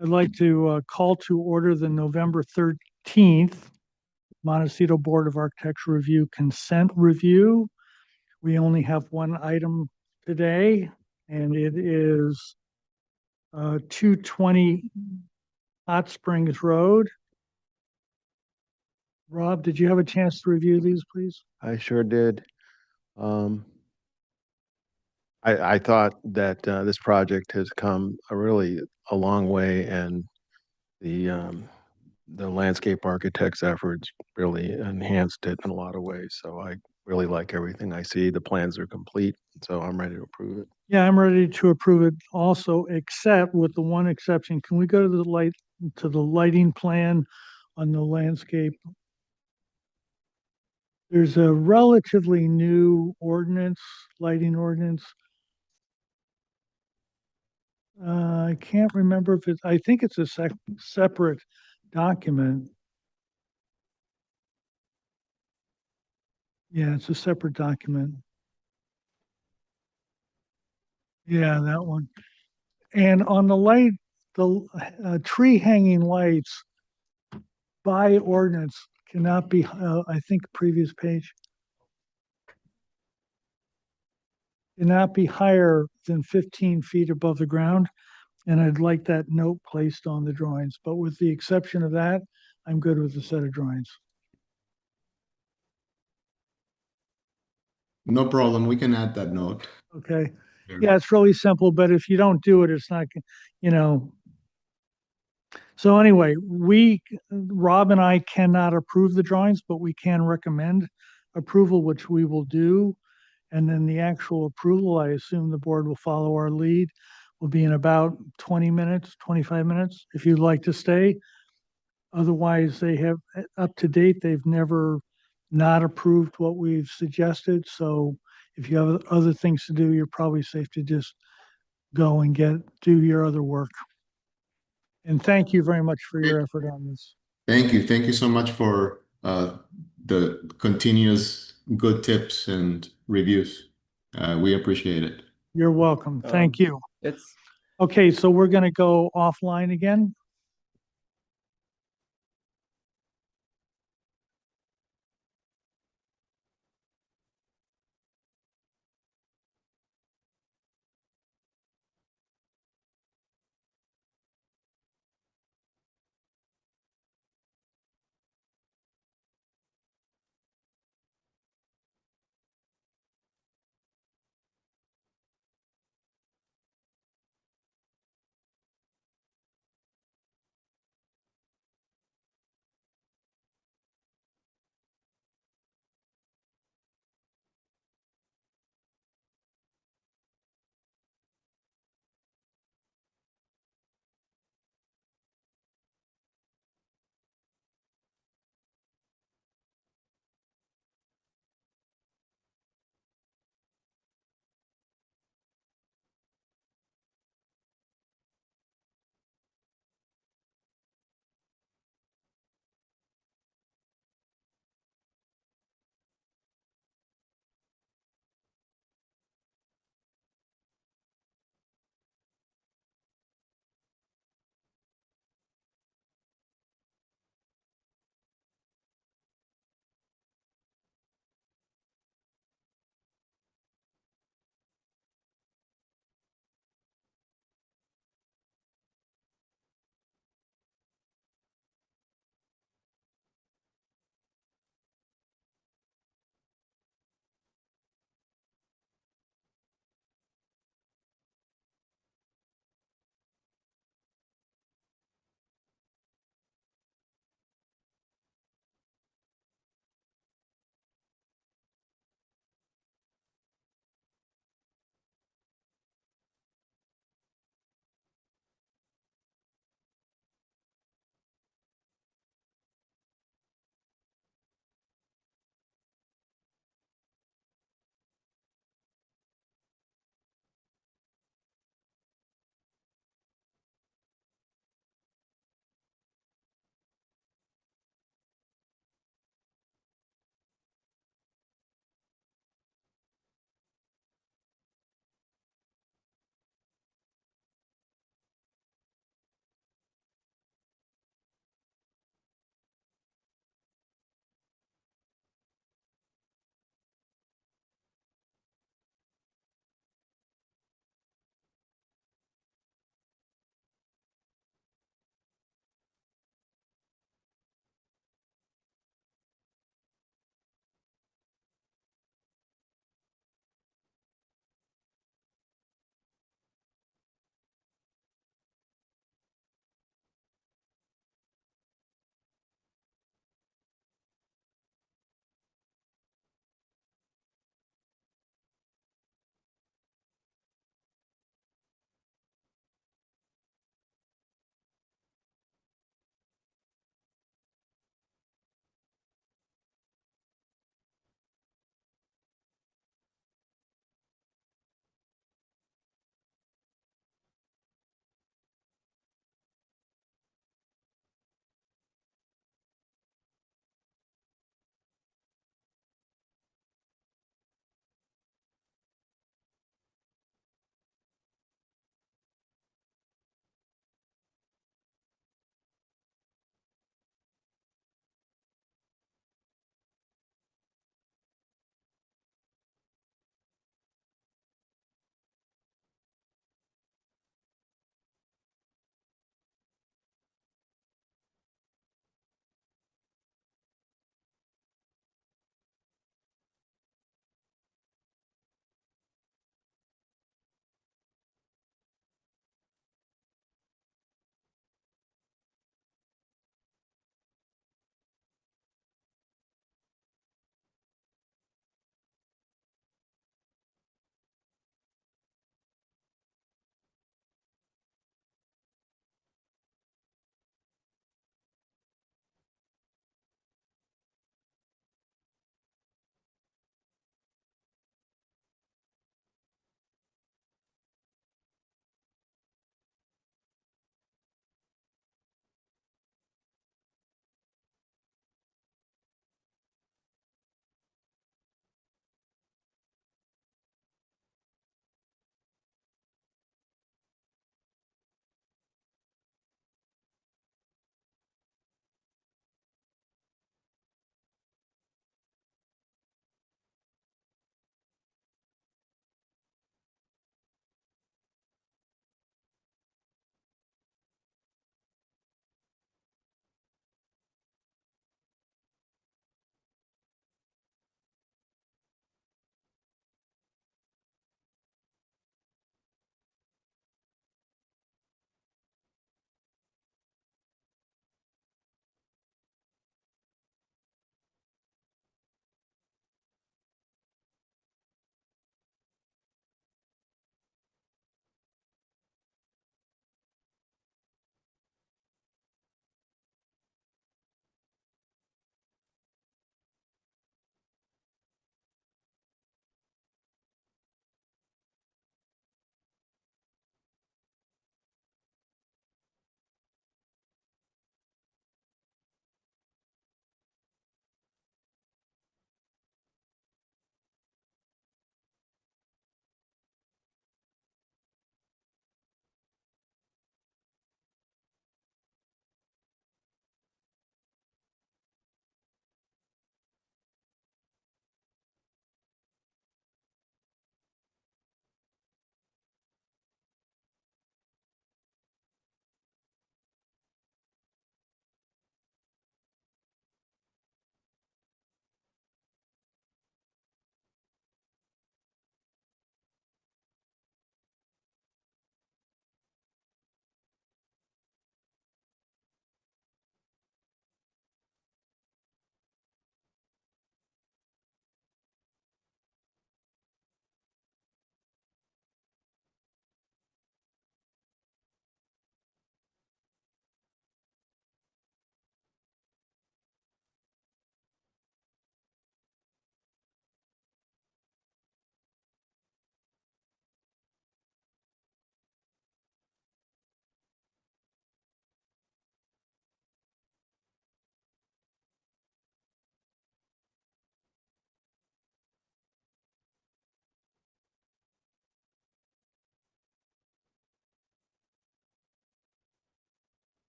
I'd like to call to order the November 13th Montecito Board of Architecture Review consent review. We only have one item today, and it is 220 Hot Springs Road. Rob, did you have a chance to review these, please? I sure did. Um, I thought that this project has come a long way, and the um, the landscape architect's efforts really enhanced it in a lot of ways. So I really like everything I see. The plans are complete, so I'm ready to approve it. Yeah, I'm ready to approve it also, except with the one exception. Can we go to the lighting plan on the landscape? There's a relatively new ordinance, lighting ordinance. I can't remember if it's, I think it's a separate document. Yeah, it's a separate document. Yeah, that one. And on the tree hanging lights by ordinance cannot be, I think previous page, cannot be higher than 15 feet above the ground. And I'd like that note placed on the drawings. But with the exception of that, I'm good with the set of drawings. No problem. We can add that note. Okay. Sure. Yeah, it's really simple, but if you don't do it, it's not, you know. So anyway, Rob and I cannot approve the drawings, but we can recommend approval, which we will do. And then the actual approval, I assume the board will follow our lead, will be in about 20 minutes, 25 minutes, if you'd like to stay. Otherwise, they have, up to date, they've never not approved what we've suggested. So if you have other things to do, you're probably safe to just go and do your other work. And thank you very much for your effort on this. Thank you. Thank you so much for the continuous good tips and reviews. We appreciate it. You're welcome. Thank you. It's Okay, so we're going to go offline again.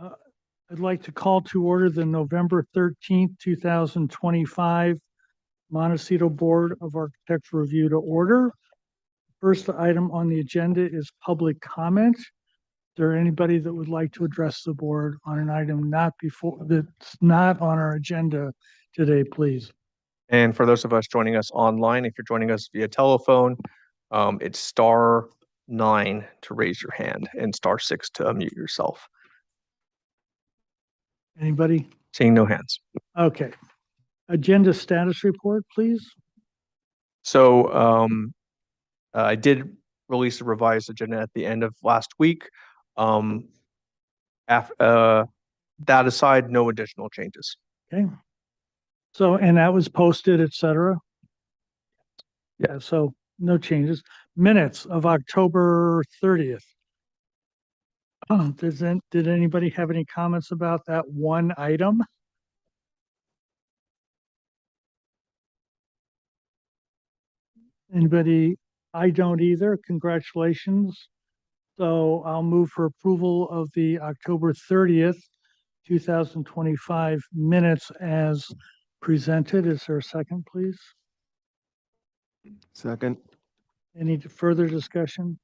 Uh, I'd like to call to order the November 13th, 2025 Montecito Board of Architects review to order. First item on the agenda is public comment. Is there anybody that would like to address the board on an item that's not on our agenda today, please? And for those of us joining us online, if you're joining us via telephone, it's *9 to raise your hand and *6 to unmute yourself. Anybody? Seeing no hands. Okay. Agenda status report, please. So I did release a revised agenda at the end of last week. That aside, no additional changes. Okay. So, and that was posted, et cetera? Yeah, so no changes. Minutes of October 30th. Did anybody have any comments about that one item? Anybody? I don't either. Congratulations. So I'll move for approval of the October 30th, 2025 minutes as presented. Is there a second, please? Second. Any further discussion?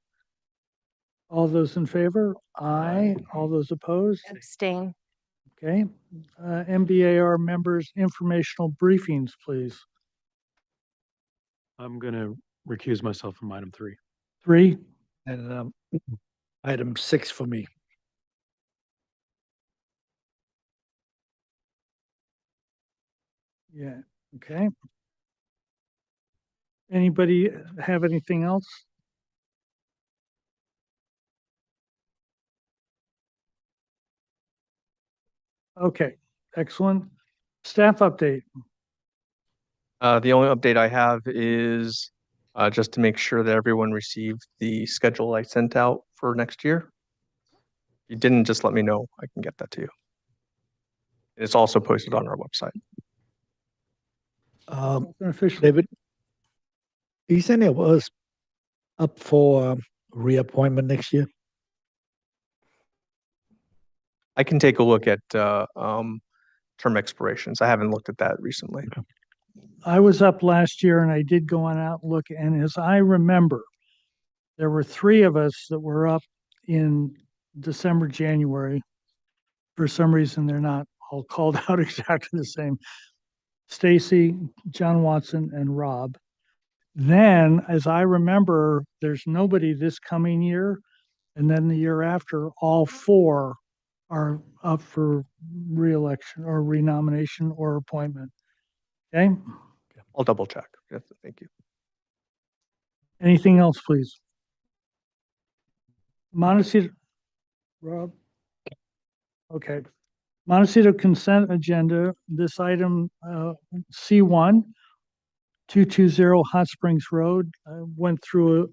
All those in favor? Aye. All those opposed? Abstain. Okay. MBAR members' informational briefings, please. I'm going to recuse myself from item 3. 3, And item 6 for me. yeah, okay. Anybody have anything else? Okay, excellent. Staff update. The only update I have is just to make sure that everyone received the schedule I sent out for next year. If you didn't, just let me know. I can get that to you. It's also posted on our website. Official. David, is any of us up for reappointment next year? I can take a look at term expirations. I haven't looked at that recently. I was up last year and I did go on out and look, and as I remember, there were 3 of us that were up in December, January. For some reason, they're not all called out exactly the same. Stacy, John Watson, and Rob. Then, as I remember, there's nobody this coming year. And then the year after, all 4 are up for reelection or renomination or appointment. Okay? I'll double check. Yes, thank you. Anything else, please? Montecito, Rob? Okay. Montecito consent agenda, this item, C1, 220 Hot Springs Road. I went through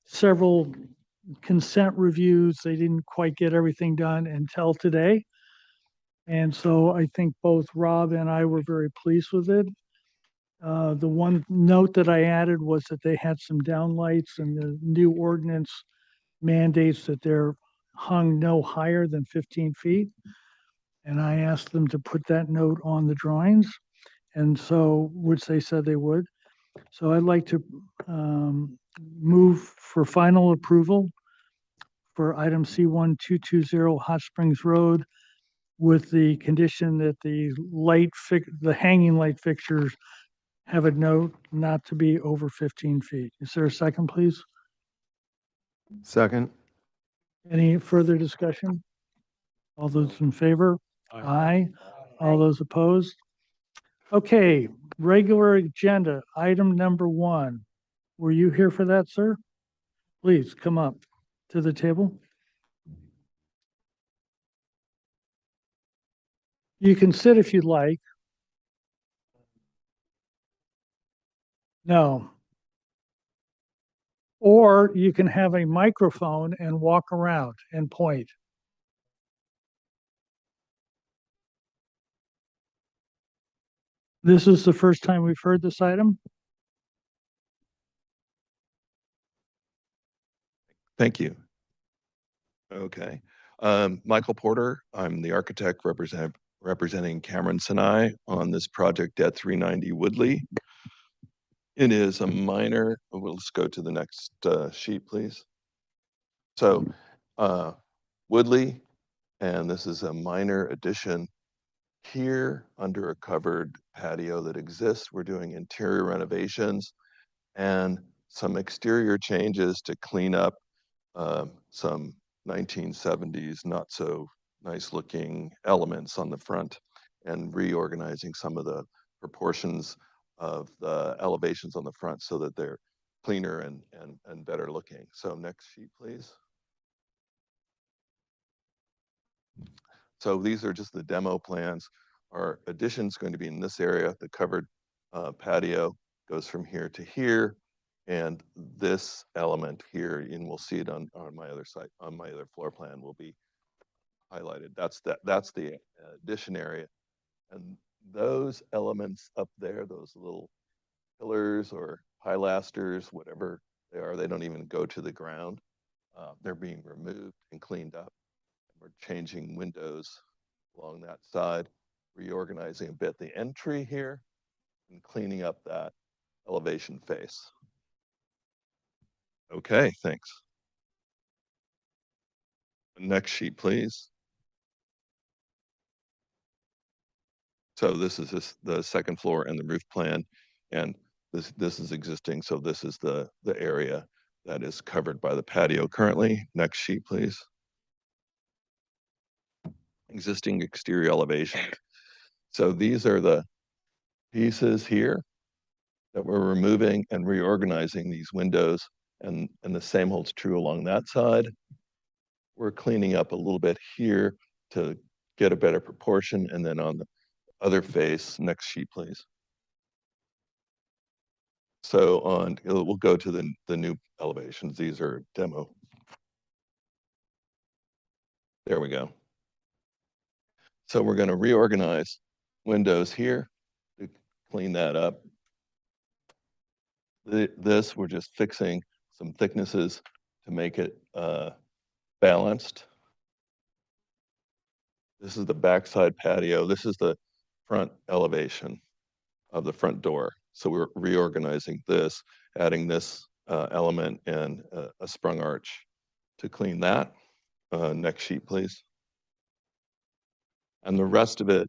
several consent reviews. They didn't quite get everything done until today. And so I think both Rob and I were very pleased with it. The one note that I added was that they had some downlights, and the new ordinance mandates that they're hung no higher than 15 feet. And I asked them to put that note on the drawings, and so, which they said they would. So I'd like to move for final approval for item C1 220 Hot Springs Road, with the condition that the hanging light fixtures have a note not to be over 15 feet. Is there a second, please? Second. Any further discussion? All those in favor? Aye. All those opposed? Okay, regular agenda, item number 1. Were you here for that, sir? Please come up to the table. You can sit if you'd like. No. Or you can have a microphone and walk around and point. This is the first time we've heard this item? Thank you. Okay. Michael Porter, I'm the architect representing Cameron Sinai on this project at 390 Woodley. It is a minor, let's go to the next sheet, please. So Woodley, and this is a minor addition here under a covered patio that exists. We're doing interior renovations and some exterior changes to clean up some 1970s not so nice looking elements on the front and reorganizing some of the proportions of the elevations on the front so that they're cleaner and better looking. So next sheet, please. So these are just the demo plans. Our addition is going to be in this area. The covered patio goes from here to here. And this element here, and we'll see it on my other site, on my other floor plan, will be highlighted. That's the addition area. And those elements up there, those little pillars or pilasters, whatever they are, they don't even go to the ground. They're being removed and cleaned up. We're changing windows along that side, reorganizing a bit the entry here, and cleaning up that elevation face. Okay, thanks. Next sheet, please. So this is the second floor and the roof plan, and this is existing. So this is the area that is covered by the patio currently. Next sheet, please. Existing exterior elevation. So these are the pieces here that we're removing and reorganizing these windows, and the same holds true along that side. We're cleaning up a little bit here to get a better proportion, and then on the other face, next sheet, please. So we'll go to the new elevations. These are demo. There we go. So we're going to reorganize windows here to clean that up. This, we're just fixing some thicknesses to make it balanced. This is the backside patio. This is the front elevation of the front door. So we're reorganizing this, adding this element and a sprung arch to clean that. Next sheet, please. And the rest of it,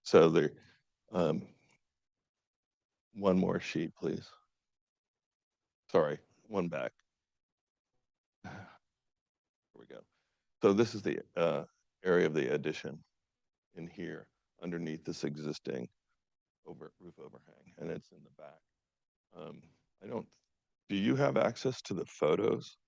so the one more sheet, please. Sorry, one back. Here we go. So this is the area of the addition in here underneath this existing roof overhang, and it's in the back. Do you have access to the photos?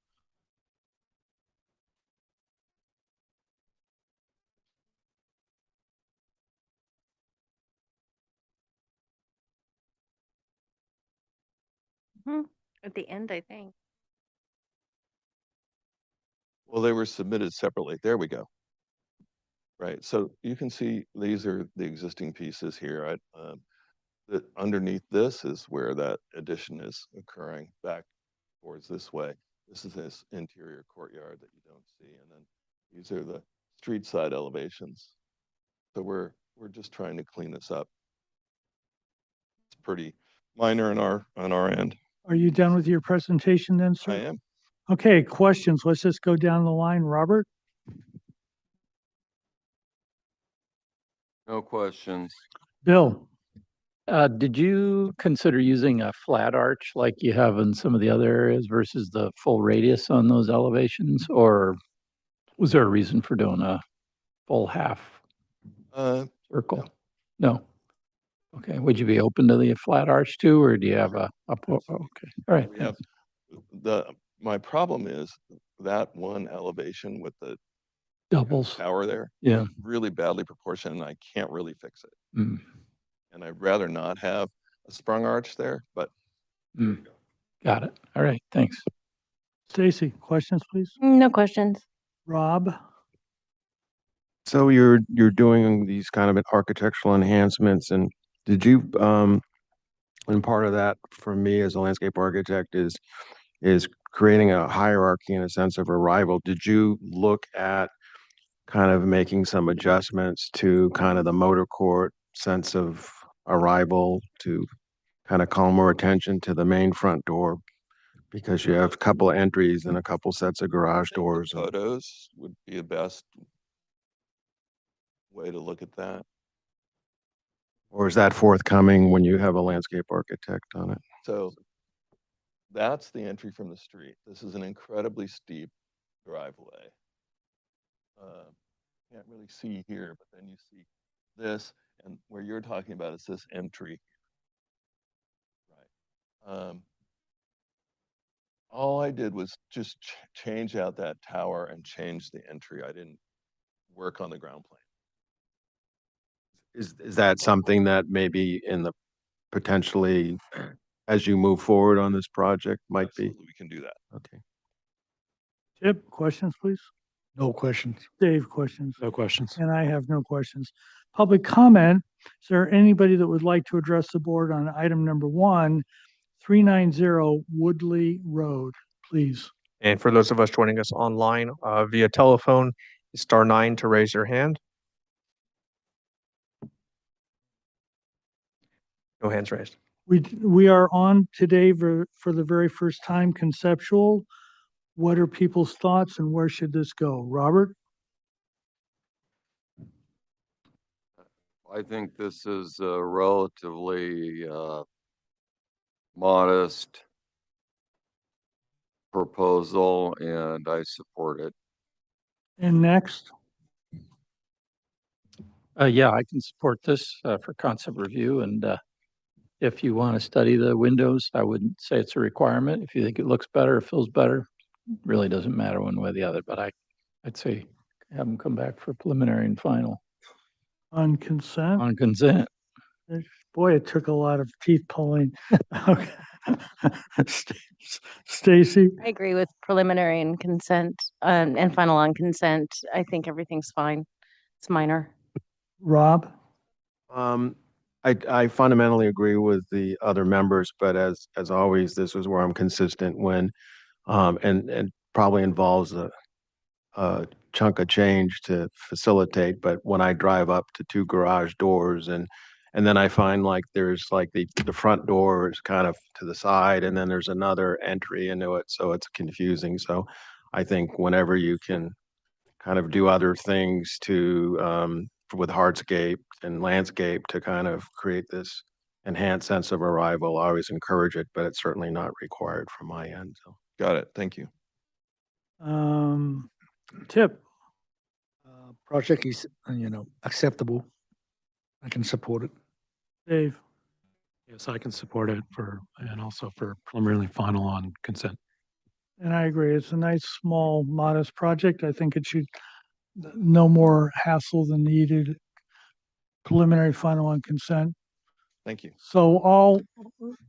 At the end, I think. Well, they were submitted separately. There we go. Right, so you can see these are the existing pieces here. Underneath this is where that addition is occurring back towards this way. This is this interior courtyard that you don't see, and then these are the street side elevations. So we're just trying to clean this up. It's pretty minor on our end. Are you done with your presentation then, sir? I am. Okay, questions. Let's just go down the line. Robert? No questions. Bill? Did you consider using a flat arch like you have in some of the other areas versus the full radius on those elevations? Or was there a reason for doing a full half circle? No. Okay. Would you be open to the flat arch too, or do you have a okay. All right. We have my problem is that one elevation with the Doubles. tower there. Yeah. Really badly proportioned, and I can't really fix it. Mm. And I'd rather not have a sprung arch there, but Got it. All right. Thanks. Stacy, questions, please? No questions. Rob? So you're doing these kind of architectural enhancements, and did you and part of that for me as a landscape architect is creating a hierarchy in a sense of arrival. Did you look at kind of making some adjustments to kind of the motor court sense of arrival to kind of call more attention to the main front door because you have a couple of entries and a couple sets of garage doors. and- Photos would be the best way to look at that. Or is that forthcoming when you have a landscape architect on it? So that's the entry from the street. This is an incredibly steep driveway. Can't really see here, but then you see this, and where you're talking about is this entry. Right. All I did was just change out that tower and change the entry. I didn't work on the ground plane. Is that something that maybe in the potentially as you move forward on this project might be? Absolutely, we can do that. Okay. Chip, questions, please? No questions. Dave, questions? No questions. And I have no questions. Public comment, is there anybody that would like to address the board on item number 1, 390 Woodley Road, please? And for those of us joining us online via telephone, it's *9 to raise your hand. No hands raised. We are on today for the very first time conceptual. What are people's thoughts and where should this go? Robert? I think this is a relatively modest proposal and I support it. And next, Yeah, I can support this for concept review. And if you want to study the windows, I wouldn't say it's a requirement. If you think it looks better, feels better, really doesn't matter one way or the other. But I'd say have them come back for preliminary and final on consent, on consent. boy, it took a lot of teeth pulling. Okay. Stacy? I agree with preliminary and consent, and final on consent. I think everything's fine. It's minor. Rob? I fundamentally agree with the other members, but as always, this is where I'm consistent when, and probably involves a chunk of change to facilitate, but when I drive up to 2 garage doors and then I find like there's like the front door is kind of to the side and then there's another entry into it, so it's confusing. So I think whenever you can kind of do other things to with hardscape and landscape to kind of create this enhanced sense of arrival, I always encourage it, but it's certainly not required from my end. So Got it. Thank you. Tip? Project is, acceptable. I can support it. Dave? Yes, I can support it and also for preliminary and final on consent. And I agree. It's a nice, small, modest project. I think it should, no more hassle than needed. Preliminary, final on consent. Thank you. So all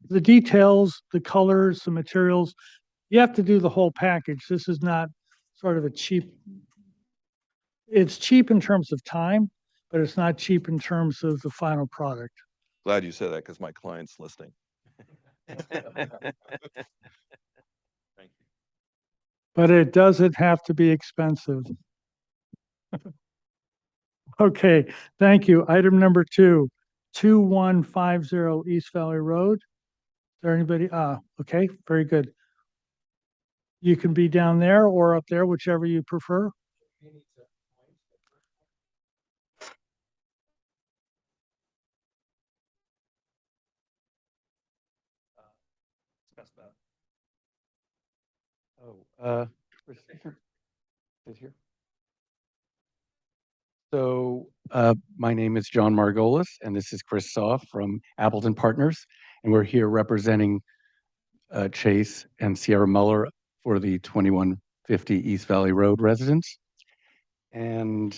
the details, the colors, the materials, you have to do the whole package. This is not sort of a cheap, it's cheap in terms of time, but it's not cheap in terms of the final product. Glad you said that because my client's listening. Thank you. But it doesn't have to be expensive. Okay, thank you. Item number 2, 2150 East Valley Road. Is there anybody? Okay, very good. You can be down there or up there, whichever you prefer. Is here. So my name is John Margolis, and this is Chris Soff from Appleton Partners, and we're here representing Chase and Sierra Muller for the 2150 East Valley Road residents. And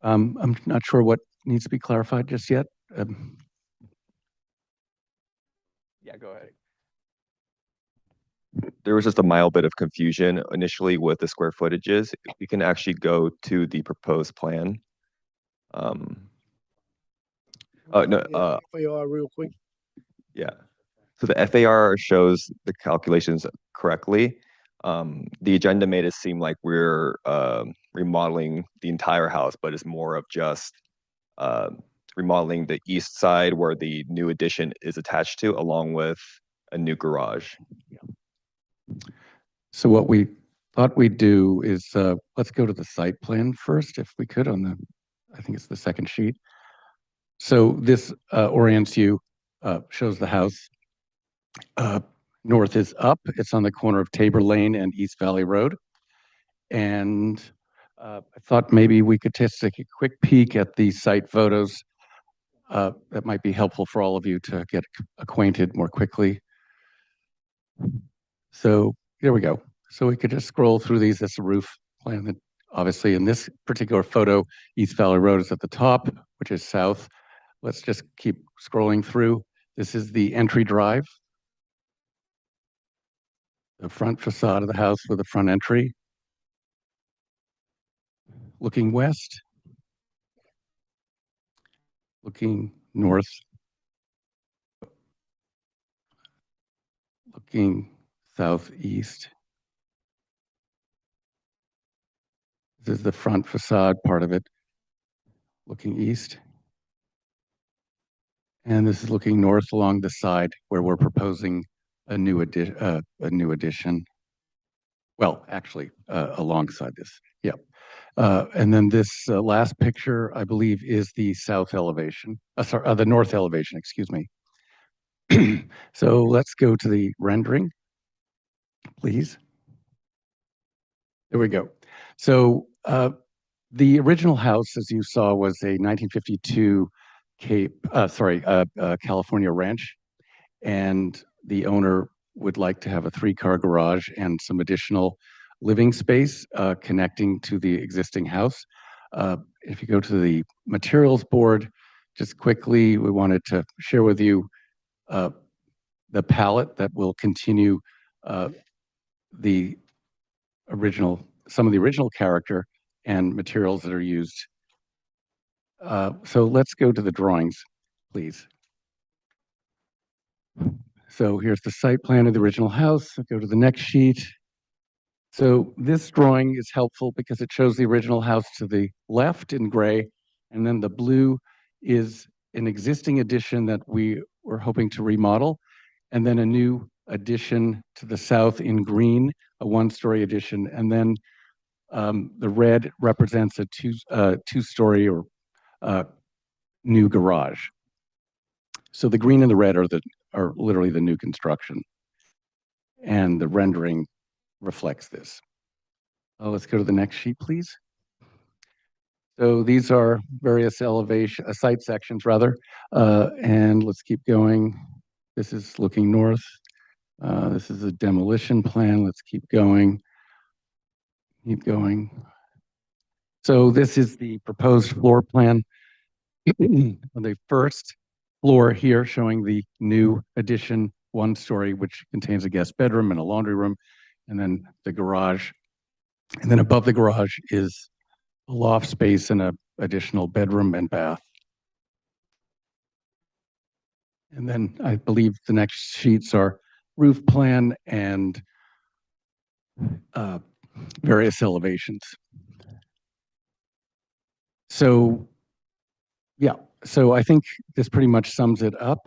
I'm not sure what needs to be clarified just yet. Yeah, go ahead. There was just a mild bit of confusion initially with the square footages. We can actually go to the proposed plan. No, FAR real quick. yeah. So the FAR shows the calculations correctly. The agenda made it seem like we're remodeling remodeling the entire house, but it's more of just remodeling the east side where the new addition is attached to, along with a new garage. So what we thought we'd do is, let's go to the site plan first, if we could, I think it's the second sheet. So this orients you, shows the house. North is up. It's on the corner of Tabor Lane and East Valley Road. And I thought maybe we could just take a quick peek at the site photos. That might be helpful for all of you to get acquainted more quickly. So here we go. So we could just scroll through these. That's a roof plan that obviously in this particular photo, East Valley Road is at the top, which is south. Let's just keep scrolling through. This is the entry drive. The front facade of the house with the front entry. Looking west. Looking north. Looking southeast. This is the front facade part of it. Looking east. And this is looking north along the side where we're proposing a new addition. Well, actually, alongside this. Yep. And then this last picture, I believe, is the south elevation. Sorry, the north elevation, excuse me. So let's go to the rendering, please. There we go. So the original house, as you saw, was a 1952 California ranch, and the owner would like to have a 3-car garage and some additional living space connecting to the existing house. If you go to the materials board, just quickly, we wanted to share with you the palette that will continue some of the original character and materials that are used. So let's go to the drawings, please. So here's the site plan of the original house. I'll go to the next sheet. So this drawing is helpful because it shows the original house to the left in gray, and then the blue is an existing addition that we were hoping to remodel, and then a new addition to the south in green, a 1-story addition, and then the red represents a two-story or new garage. So the green and the red are literally the new construction, and the rendering reflects this. Let's go to the next sheet, please. So these are various elevation, site sections rather, and let's keep going. This is looking north. This is a demolition plan. Let's keep going. Keep going. So this is the proposed floor plan. On the first floor here, showing the new addition 1-story, which contains a guest bedroom and a laundry room, and then the garage. And then above the garage is a loft space and an additional bedroom and bath. And then I believe the next sheets are roof plan and various elevations. So, yeah, so I think this pretty much sums it up.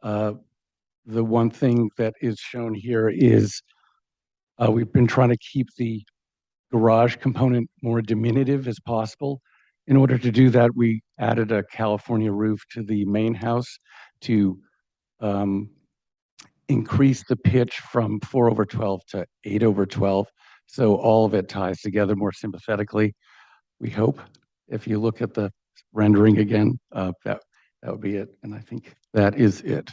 The one thing that is shown here is we've been trying to keep the garage component more diminutive as possible. In order to do that, we added a California roof to the main house to increase the pitch from 4/12 to 8/12. So all of it ties together more sympathetically, we hope. If you look at the rendering again, that would be it. And I think that is it.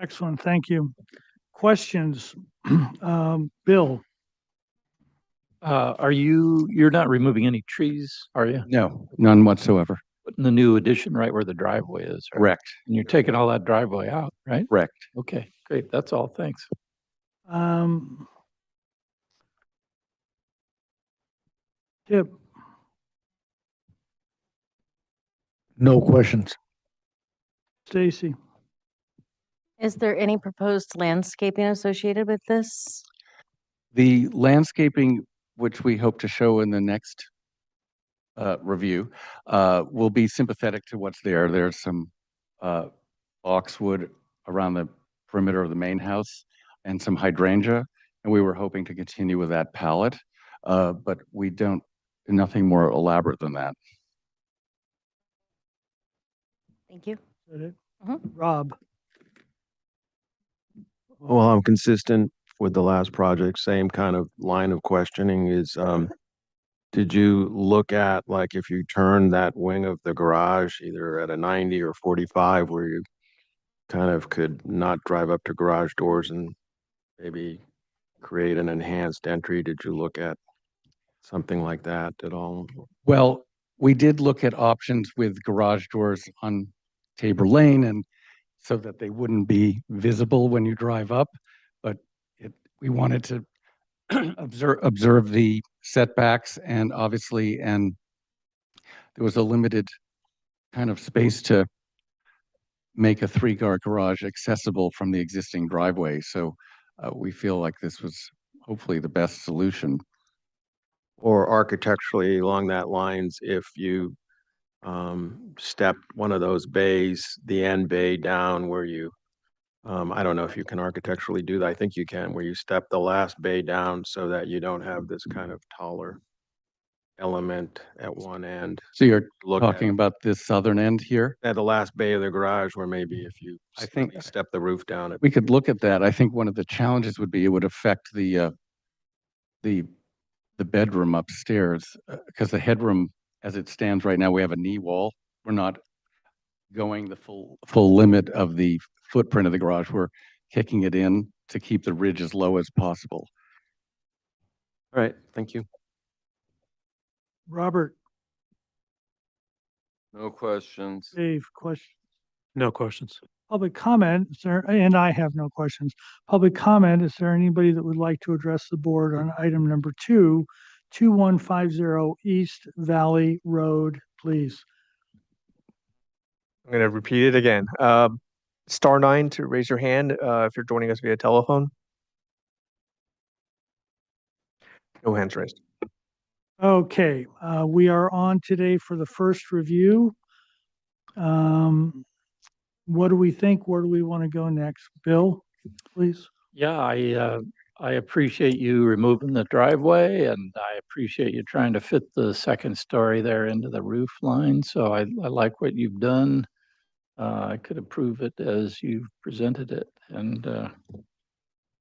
Excellent, thank you. Questions? Bill? You're not removing any trees, are you? No, none whatsoever. Putting the new addition right where the driveway is, right? Correct. And you're taking all that driveway out, right? Correct. Okay, great. That's all. Thanks. Tip? No questions. Stacy? Is there any proposed landscaping associated with this? The landscaping which we hope to show in the next review, will be sympathetic to what's there. There's some boxwood around the perimeter of the main house and some hydrangea, and we were hoping to continue with that palette, but we don't, nothing more elaborate than that. Thank you. Is that it? Mhm. Rob, Well, I'm consistent with the last project, same kind of line of questioning is, did you look at, like, if you turn that wing of the garage either at a 90 or 45 where you kind of could not drive up to garage doors and maybe create an enhanced entry? Did you look at something like that at all? Well, we did look at options with garage doors on Tabor Lane and so that they wouldn't be visible when you drive up, but we wanted to observe the setbacks and obviously, and there was a limited kind of space to make a three-car garage accessible from the existing driveway. So we feel like this was hopefully the best solution. Or architecturally along that lines, if you step one of those bays, the end bay down where you, I don't know if you can architecturally do that. I think you can, where you step the last bay down so that you don't have this kind of taller element at one end. So you're Look talking about this southern end here? at the last bay of the garage where maybe if you I think step the roof down. we could look at that. I think one of the challenges would be it would affect the bedroom upstairs because the headroom, as it stands right now, we have a knee wall. We're not going the full limit of the footprint of the garage. We're kicking it in to keep the ridge as low as possible. All right, thank you. Robert, No questions. Dave, question. No questions. Public comment, is there, and I have no questions. Public comment, is there anybody that would like to address the board on item number 2150 East Valley Road, please? I'm going to repeat it again. *9 to raise your hand if you're joining us via telephone. No hands raised. Okay, we are on today for the first review. What do we think? Where do we want to go next? Bill, please. Yeah, I appreciate you removing the driveway and I appreciate you trying to fit the second story there into the roof line. So I like what you've done. I could approve it as you've presented it and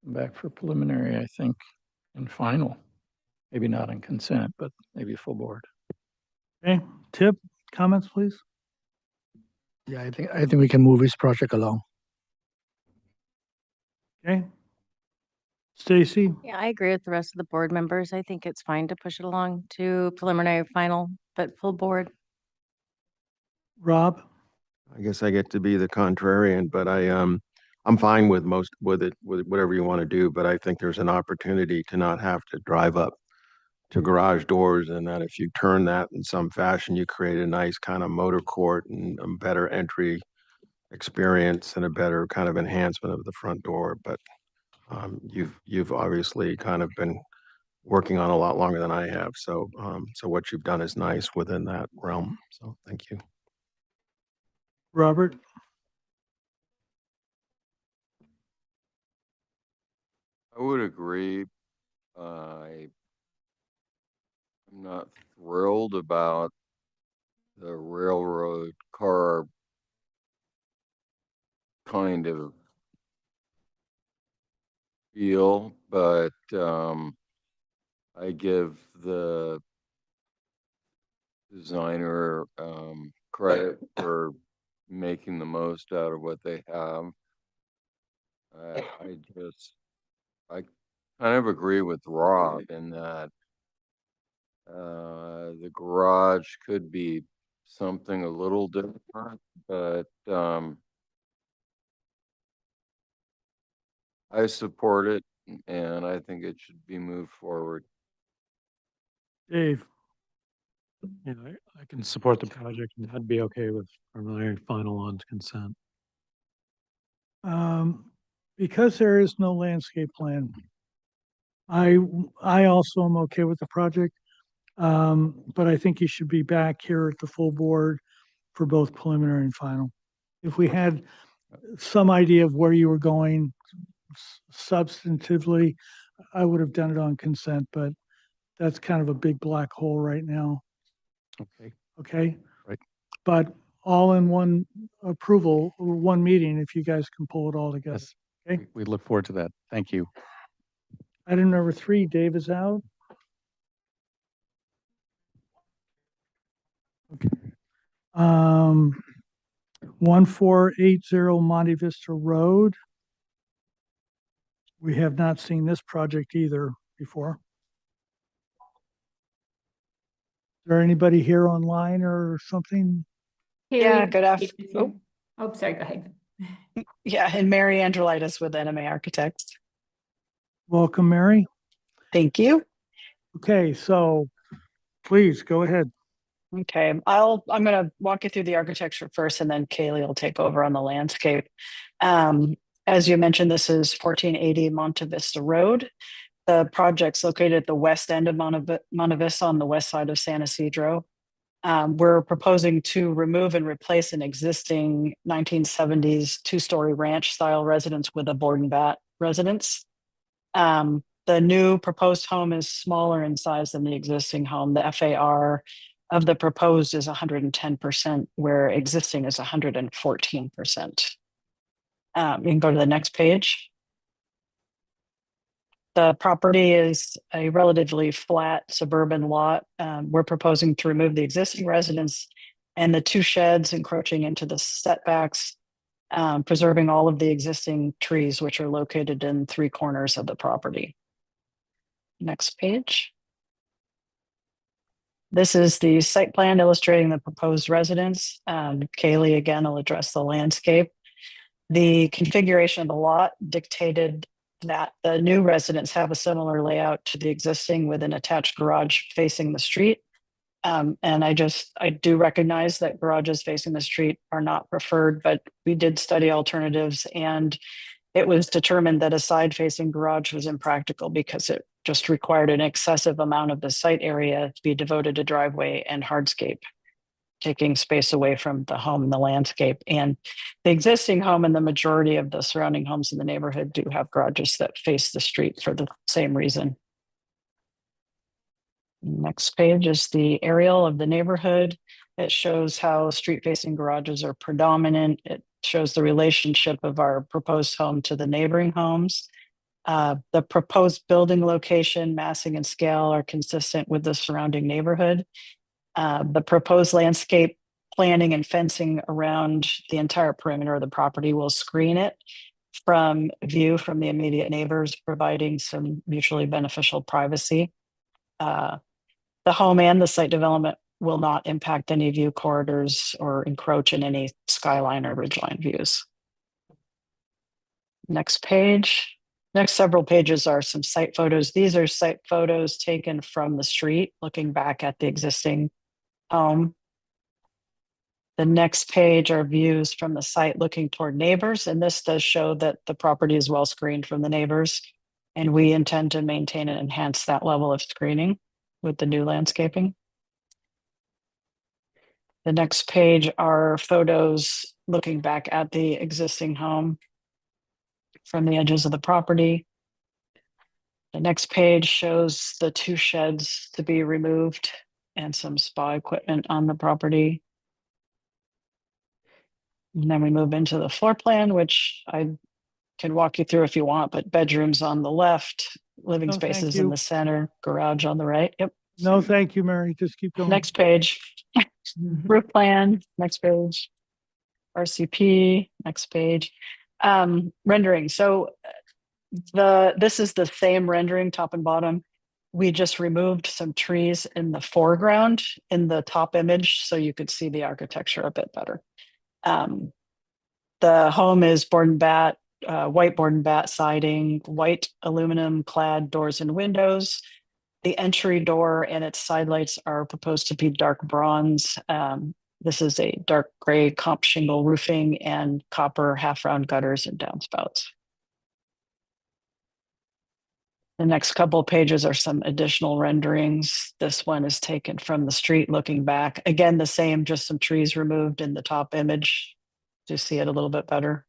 back for preliminary, I think, and final. Maybe not on consent, but maybe full board. Okay, Tip, comments, please. Yeah, I think we can move this project along. Okay. Stacy, Yeah, I agree with the rest of the board members. I think it's fine to push it along to preliminary final, but full board. Rob, I guess I get to be the contrarian, but I'm fine with with whatever you want to do, but I think there's an opportunity to not have to drive up to garage doors, and that if you turn that in some fashion, you create a nice kind of motor court and a better entry experience and a better kind of enhancement of the front door. But you've obviously kind of been working on a lot longer than I have, so so what you've done is nice within that realm. So thank you. Robert, I would agree. I'm not thrilled about the railroad car kind of feel, but I give the designer credit for making the most out of what they have. I kind of agree with Rob in that the garage could be something a little different, but I support it and I think it should be moved forward. Dave, Yeah, I can support the project and I'd be okay with preliminary final on consent. because there is no landscape plan, I, I also am okay with the project. But I think you should be back here at the full board for both preliminary and final. If we had some idea of where you were going substantively, I would have done it on consent, but that's kind of a big black hole right now. Okay, Okay? Right. But all in one approval, or one meeting, if you guys can pull it all together. yes. Okay. We look forward to that. Thank you. Item number 3, Dave is out. Okay. 1480 Monte Vista Road. We have not seen this project either before. Is there anybody here online or something? Yeah, good afternoon. Oh, sorry, go ahead. Yeah, and Mary Angelitis with NMA Architects. Welcome, Mary. Thank you. Okay, so please go ahead. Okay, I'm going to walk you through the architecture first, and then Kaylee will take over on the landscape. As you mentioned, this is 1480 Monte Vista Road. The project's located at the west end of Monte Vista on the west side of San Isidro. We're proposing to remove and replace an existing 1970s two-story ranch-style residence with a board and bat residence. The new proposed home is smaller in size than the existing home. The FAR of the proposed is 110%, where existing is 114%. You can go to the next page. The property is a relatively flat suburban lot. We're proposing to remove the existing residence and the 2 sheds encroaching into the setbacks, preserving all of the existing trees, which are located in 3 corners of the property. Next page. This is the site plan illustrating the proposed residence. Kaylee again will address the landscape. The configuration of the lot dictated that the new residents have a similar layout to the existing with an attached garage facing the street. And I do recognize that garages facing the street are not preferred, but we did study alternatives, and it was determined that a side facing garage was impractical because it just required an excessive amount of the site area to be devoted to driveway and hardscape, taking space away from the home and the landscape. And the existing home and the majority of the surrounding homes in the neighborhood do have garages that face the street for the same reason. Next page is the aerial of the neighborhood. It shows how street facing garages are predominant. It shows the relationship of our proposed home to the neighboring homes. The proposed building location, massing, and scale are consistent with the surrounding neighborhood. The proposed landscape planting and fencing around the entire perimeter of the property will screen it from view from the immediate neighbors, providing some mutually beneficial privacy. The home and the site development will not impact any view corridors or encroach in any skyline or ridgeline views. Next page. Next several pages are some site photos. These are site photos taken from the street, looking back at the existing home. The next page are views from the site looking toward neighbors, and this does show that the property is well screened from the neighbors, and we intend to maintain and enhance that level of screening with the new landscaping. The next page are photos looking back at the existing home from the edges of the property. The next page shows the 2 sheds to be removed and some spa equipment on the property. And then we move into the floor plan, which I can walk you through if you want, but bedrooms on the left, living No, thank spaces in you. the center, garage on the right. Yep. No, thank you, Mary. Just keep going. Next page. Roof plan, next page. RCP, next page. Rendering. So this is the same rendering, top and bottom. We just removed some trees in the foreground in the top image so you could see the architecture a bit better. The home is board and bat, white board and bat siding, white aluminum clad doors and windows. The entry door and its side lights are proposed to be dark bronze. This is a dark gray comp shingle roofing and copper half round gutters and downspouts. The next couple of pages are some additional renderings. This one is taken from the street looking back. Again, the same, just some trees removed in the top image to see it a little bit better.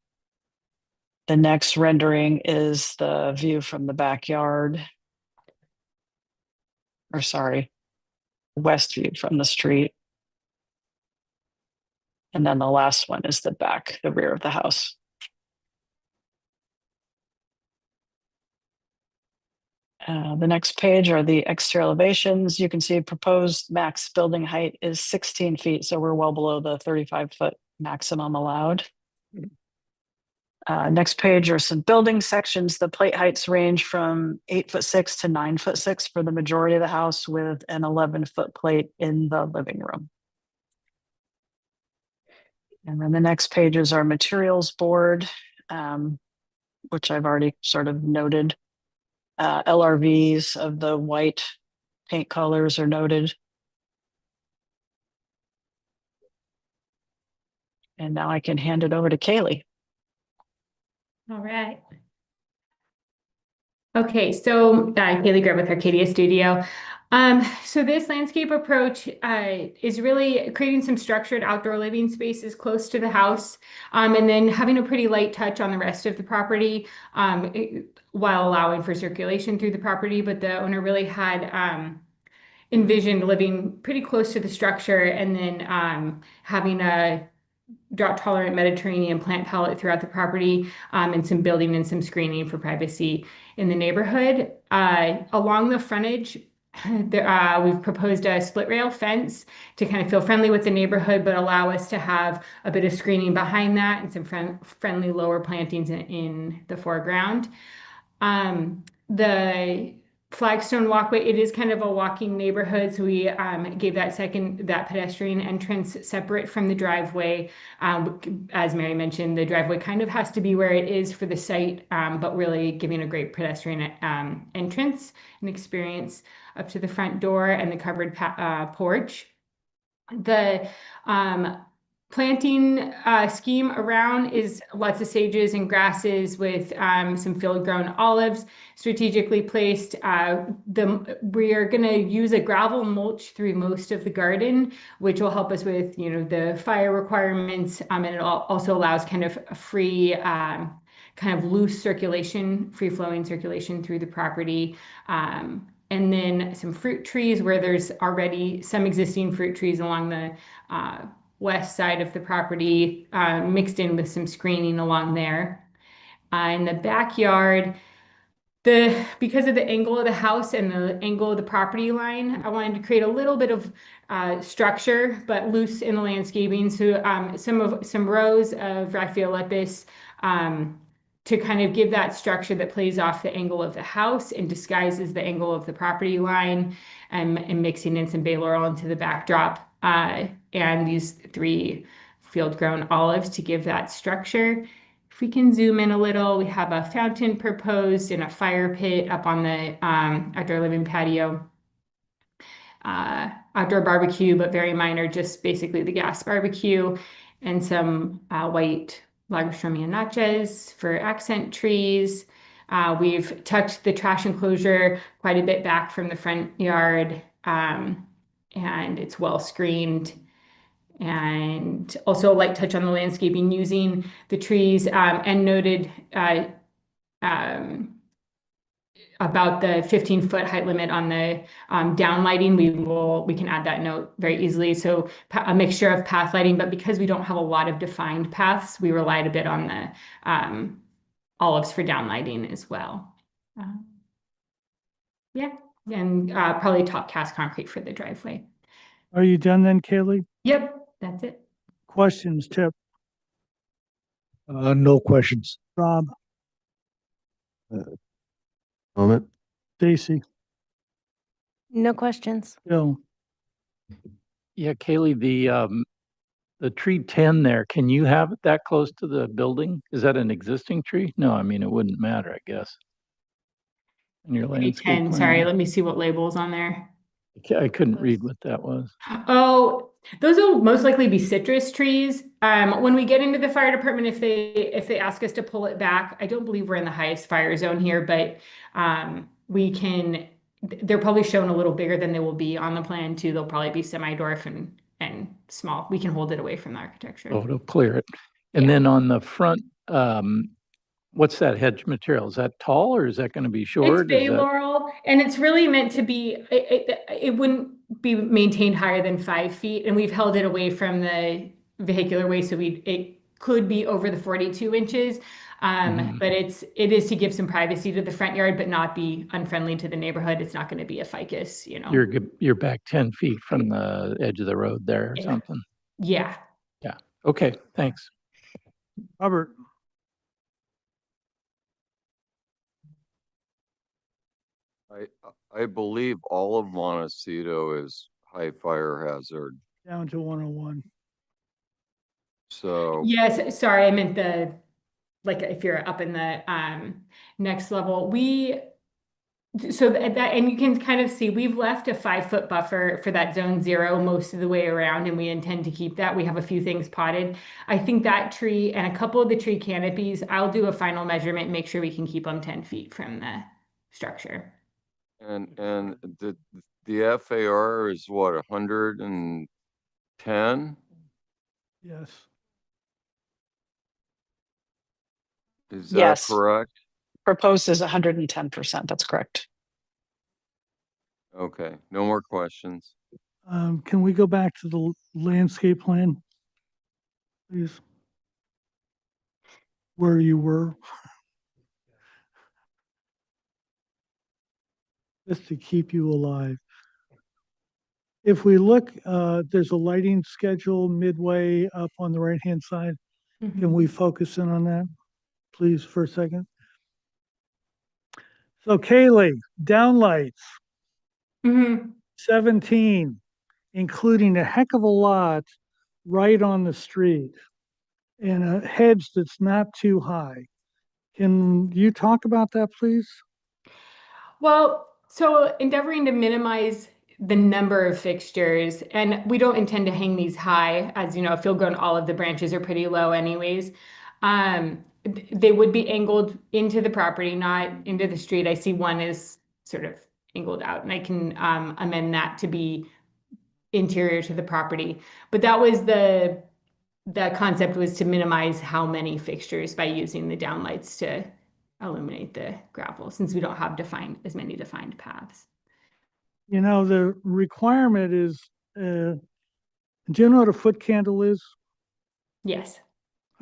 The next rendering is the view from the backyard. Or sorry, west view from the street. And then the last one is the rear of the house. The next page are the exterior elevations. You can see proposed max building height is 16 feet, so we're well below the 35-foot maximum allowed. Next page are some building sections. The plate heights range from 8'6" to 9'6" for the majority of the house, with an 11-foot plate in the living room. And then the next pages are materials board, which I've already sort of noted. LRVs of the white paint colors are noted. And now I can hand it over to Kaylee. All right. Okay, so Kaylee Greb with Arcadia Studio. So this landscape approach is really creating some structured outdoor living spaces close to the house, and then having a pretty light touch on the rest of the property, while allowing for circulation through the property. But the owner really had envisioned living pretty close to the structure, and then having a drought-tolerant Mediterranean plant palette throughout the property, and some building and some screening for privacy in the neighborhood. Along the frontage, we've proposed a split rail fence to kind of feel friendly with the neighborhood, but allow us to have a bit of screening behind that and some friendly lower plantings in the foreground. The flagstone walkway, it is kind of a walking neighborhood, so we gave that pedestrian entrance separate from the driveway. As Mary mentioned, the driveway kind of has to be where it is for the site, but really giving a great pedestrian entrance and experience up to the front door and the covered porch. The planting scheme around is lots of sages and grasses with some field-grown olives strategically placed. We are going to use a gravel mulch through most of the garden, which will help us with, the fire requirements, and it also allows kind of a free, kind of loose circulation, free-flowing circulation through the property. And then some fruit trees where there's already some existing fruit trees along the west side of the property, mixed in with some screening along there. In the backyard, because of the angle of the house and the angle of the property line, I wanted to create a little bit of structure, but loose in the landscaping. So some rows of Raphiolepis, to kind of give that structure that plays off the angle of the house and disguises the angle of the property line, and mixing in some bay laurel into the backdrop, and these 3 field-grown olives to give that structure. If we can zoom in a little, we have a fountain proposed and a fire pit up on the outdoor living patio. Outdoor barbecue, but very minor, just basically the gas barbecue, and some white Lagerstroemia noches for accent trees. We've tucked the trash enclosure quite a bit back from the front yard, and it's well screened. And also a light touch on the landscaping using the trees, and noted about the 15-foot height limit on the downlighting. We can add that note very easily. So a mixture of path lighting, but because we don't have a lot of defined paths, we relied a bit on the olives for downlighting as well. Yeah, and probably top cast concrete for the driveway. Are you done then, Kaylee? Yep, that's it. Questions, Tip? No questions. Rob? Moment. Stacy? No questions. Bill? Yeah, Kaylee, the tree 10 there, can you have it that close to the building? Is that an existing tree? No, I mean, it wouldn't matter, I guess. In your landscape 10, plan. sorry, let me see what label's on there. I couldn't read what that was. Oh, those will most likely be citrus trees. When we get into the fire department, if they ask us to pull it back, I don't believe we're in the highest fire zone here, but we can, they're probably shown a little bigger than they will be on the plan too. They'll probably be semi-dwarf and small. We can hold it away from the architecture. Oh, it'll clear it. And then on the front, what's that hedge material? Is that tall or is that going to be short? It's bay laurel, and it's really meant to be, it wouldn't be maintained higher than 5 feet, and we've held it away from the vehicular way, so it could be over the 42 inches. But it is to give some privacy to the front yard, but not be unfriendly to the neighborhood. It's not going to be a ficus, you know. You're back 10 feet from the edge of the road there or something. Yeah. Yeah. Okay. Thanks. Robert. I believe all of Montecito is high fire hazard. Down to 101. So Yes, sorry, I meant like if you're up in the next level. And you can kind of see we've left a 5-foot buffer for that zone 0 most of the way around, and we intend to keep that. We have a few things potted. I think that tree and a couple of the tree canopies, I'll do a final measurement and make sure we can keep them 10 feet from the structure. and the FAR is what, 110? Yes. Is that Yes. correct? Proposed is 110%. That's correct. Okay, no more questions. Can we go back to the landscape plan, please? Where you were. Just to keep you alive. If we look, there's a lighting schedule midway up on the right-hand side. Can we focus in on that, please, for a second? So Kaylee, downlights. 17, including a heck of a lot right on the street and a hedge that's not too high. Can you talk about that, please? Well, so endeavoring to minimize the number of fixtures, and we don't intend to hang these high, as you know, field grown olive, the branches are pretty low anyways. They would be angled into the property, not into the street. I see one is sort of angled out, and I can amend that to be interior to the property. But that was the concept, was to minimize how many fixtures by using the downlights to illuminate the gravel, since we don't have as many defined paths. You know, the requirement is, do you know what a foot candle is? Yes.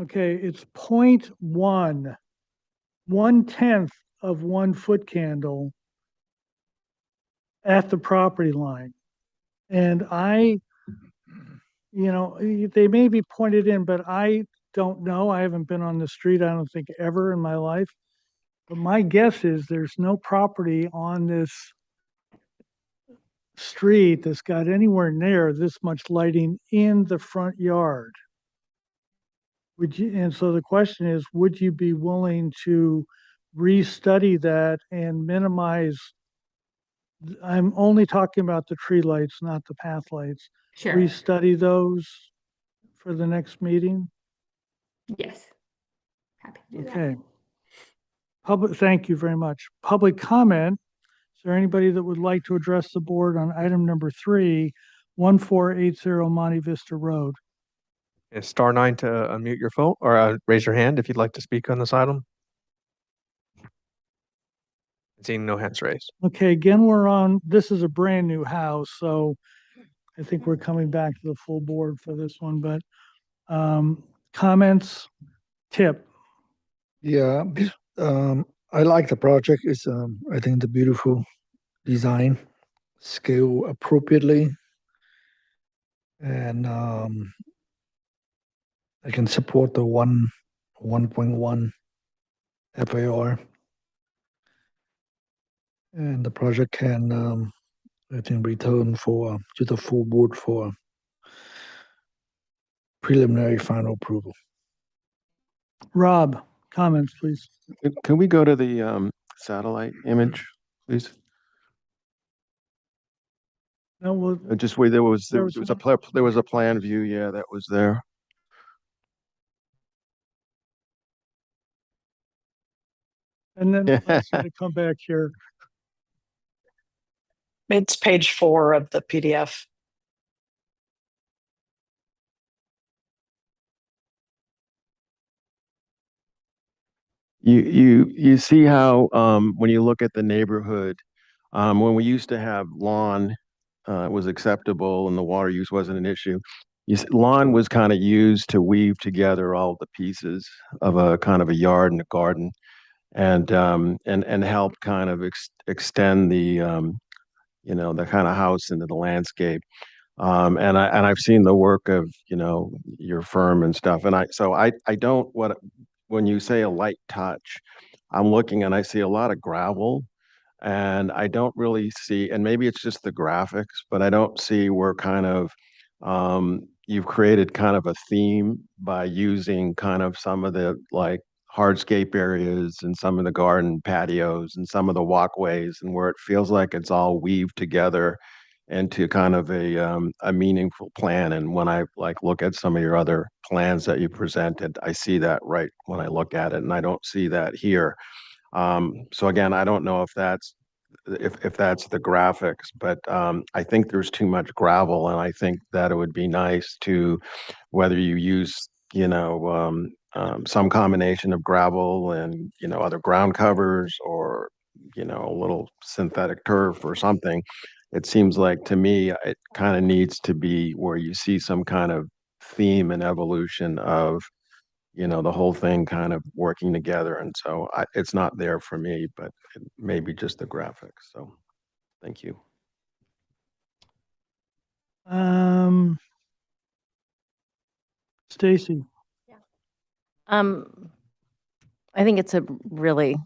Okay, it's 0.1, 1/10 of 1 foot candle at the property line. And they may be pointed in, but I don't know. I haven't been on the street, I don't think, ever in my life. But my guess is there's no property on this street that's got anywhere near this much lighting in the front yard. And so the question is, would you be willing to restudy that and minimize? I'm only talking about the tree lights, not the path lights. Sure. Restudy those for the next meeting? Yes. Happy to do that. Okay. Thank you very much. Public comment. Is there anybody that would like to address the board on item number 3, 1480 Monte Vista Road? And *9 to unmute your phone or raise your hand if you'd like to speak on this item. Seeing no hands raised. Okay, again, this is a brand new house, so I think we're coming back to the full board for this one, but comments, Tip. Yeah, I like the project. It's I think the beautiful design, scale appropriately, and I can support the 1.1 FAR, and the project can I think return to the full board for preliminary final approval. Rob, comments, please. Can we go to the satellite image, please? No, well, Just where there was a plan view. Yeah, that was there. and then I'm going to come back here. It's page 4 of the PDF. You see how when you look at the neighborhood, when we used to have lawn was acceptable and the water use wasn't an issue. Lawn was kind of used to weave together all the pieces of a kind of a yard and a garden, and help kind of extend the the kind of house into the landscape. And I've seen the work of your firm and stuff, and I don't what when you say a light touch, I'm looking and I see a lot of gravel, and I don't really see, and maybe it's just the graphics, but I don't see where kind of you've created kind of a theme by using kind of some of the like hardscape areas and some of the garden patios and some of the walkways, and where it feels like it's all weaved together into kind of a meaningful plan. And when I like look at some of your other plans that you presented, I see that right when I look at it, and I don't see that here. So again, I don't know if that's the graphics, but I think there's too much gravel, and I think that it would be nice to, whether you use some combination of gravel and other ground covers, or a little synthetic turf or something. It seems like to me it kind of needs to be where you see some kind of theme and evolution of the whole thing kind of working together. And so it's not there for me, but it may be just the graphics. So thank you. Stacy. I think it's a really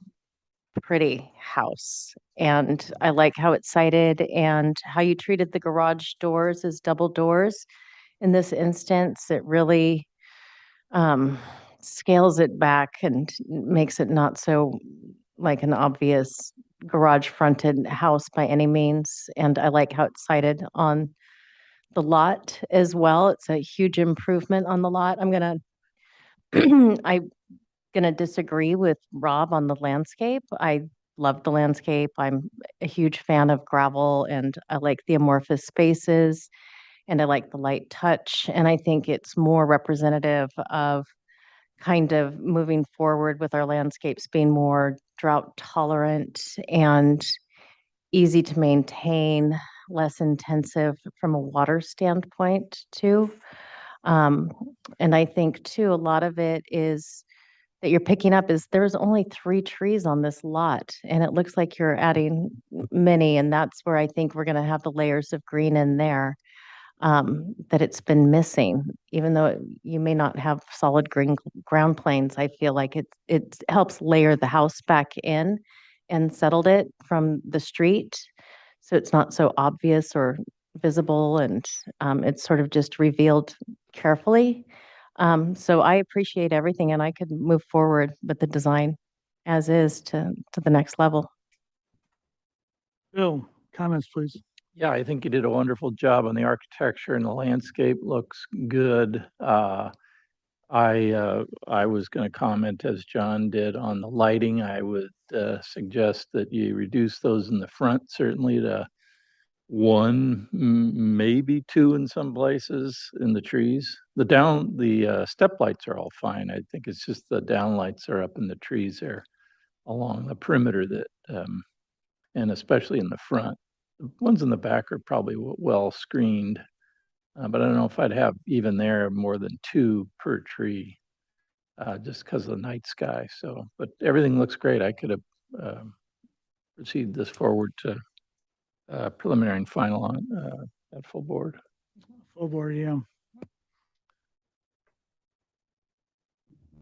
pretty house, and I like how it's sided and how you treated the garage doors as double doors. In this instance, it really scales it back and makes it not so like an obvious garage fronted house by any means. And I like how it's sided on the lot as well. It's a huge improvement on the lot. I'm gonna disagree with Rob on the landscape. I love the landscape. I'm a huge fan of gravel, and I like the amorphous spaces, and I like the light touch. And I think it's more representative of kind of moving forward with our landscapes being more drought tolerant and easy to maintain, less intensive from a water standpoint too. Um, and I think too, a lot of it is that you're picking up is there's only 3 trees on this lot, and it looks like you're adding many, and that's where I think we're going to have the layers of green in there that it's been missing. Even though you may not have solid green ground planes, I feel like it helps layer the house back in and settled it from the street, so it's not so obvious or visible, and it's sort of just revealed carefully. So I appreciate everything, and I could move forward with the design as is to the next level. Bill, comments, please. Yeah, I think you did a wonderful job on the architecture, and the landscape looks good. I was going to comment, as John did, on the lighting. I would suggest that you reduce those in the front, certainly to 1, maybe 2 in some places in the trees. The step lights are all fine. I think it's just the down lights are up in the trees there along the perimeter that, and especially in the front. The ones in the back are probably well screened, but I don't know if I'd have even there more than 2 per tree, just because of the night sky. So, but everything looks great. I could have proceeded this forward to preliminary and final on at full board. Full board, yeah.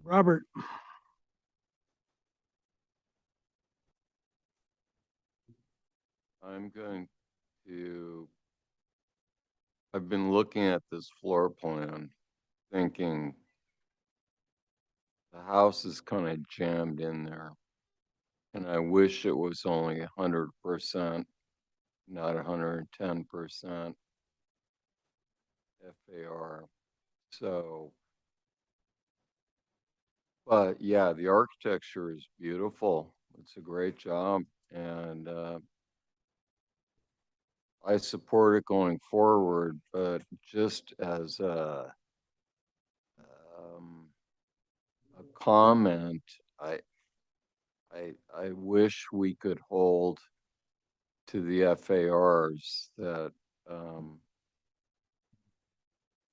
Robert. I'm going to, I've been looking at this floor plan, thinking the house is kind of jammed in there. And I wish it was only 100%, not 110% FAR. So, but yeah, the architecture is beautiful. It's a great job. And I support it going forward, but just as a comment, I wish we could hold to the FARs that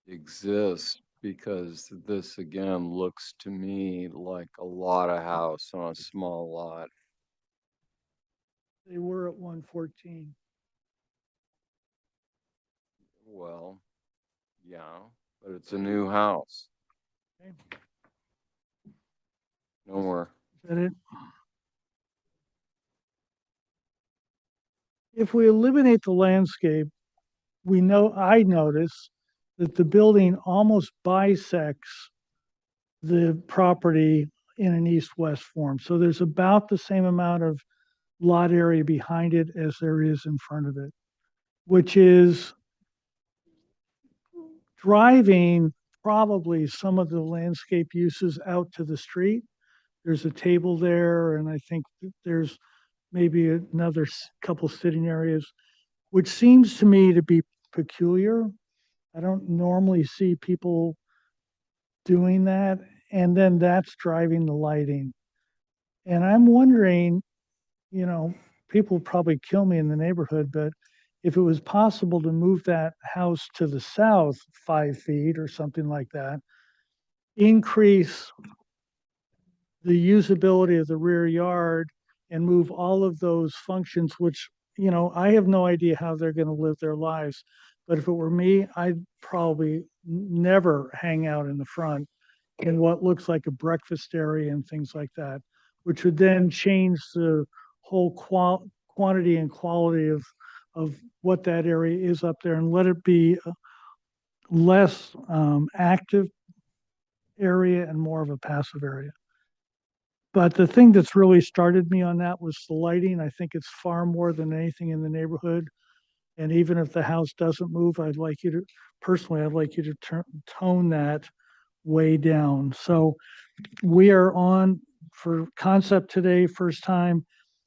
exist, because this again looks to me like a lot of house on a small lot. They were at 114. Well, yeah, but it's a new house. Okay. No more. Is that it? If we eliminate the landscape, I notice that the building almost bisects the property in an east-west form. So there's about the same amount of lot area behind it as there is in front of it, which is driving probably some of the landscape uses out to the street. There's a table there, and I think there's maybe another couple sitting areas, which seems to me to be peculiar. I don't normally see people doing that. And then that's driving the lighting. And I'm wondering, people probably kill me in the neighborhood, but if it was possible to move that house to the south 5 feet or something like that, increase the usability of the rear yard and move all of those functions, which, I have no idea how they're going to live their lives. But if it were me, I'd probably never hang out in the front in what looks like a breakfast area and things like that, which would then change the whole quantity and quality of what that area is up there, and let it be a less active area and more of a passive area. But the thing that's really started me on that was the lighting. I think it's far more than anything in the neighborhood. And even if the house doesn't move, I'd like you to tone that way down. So we are on for concept today, first time,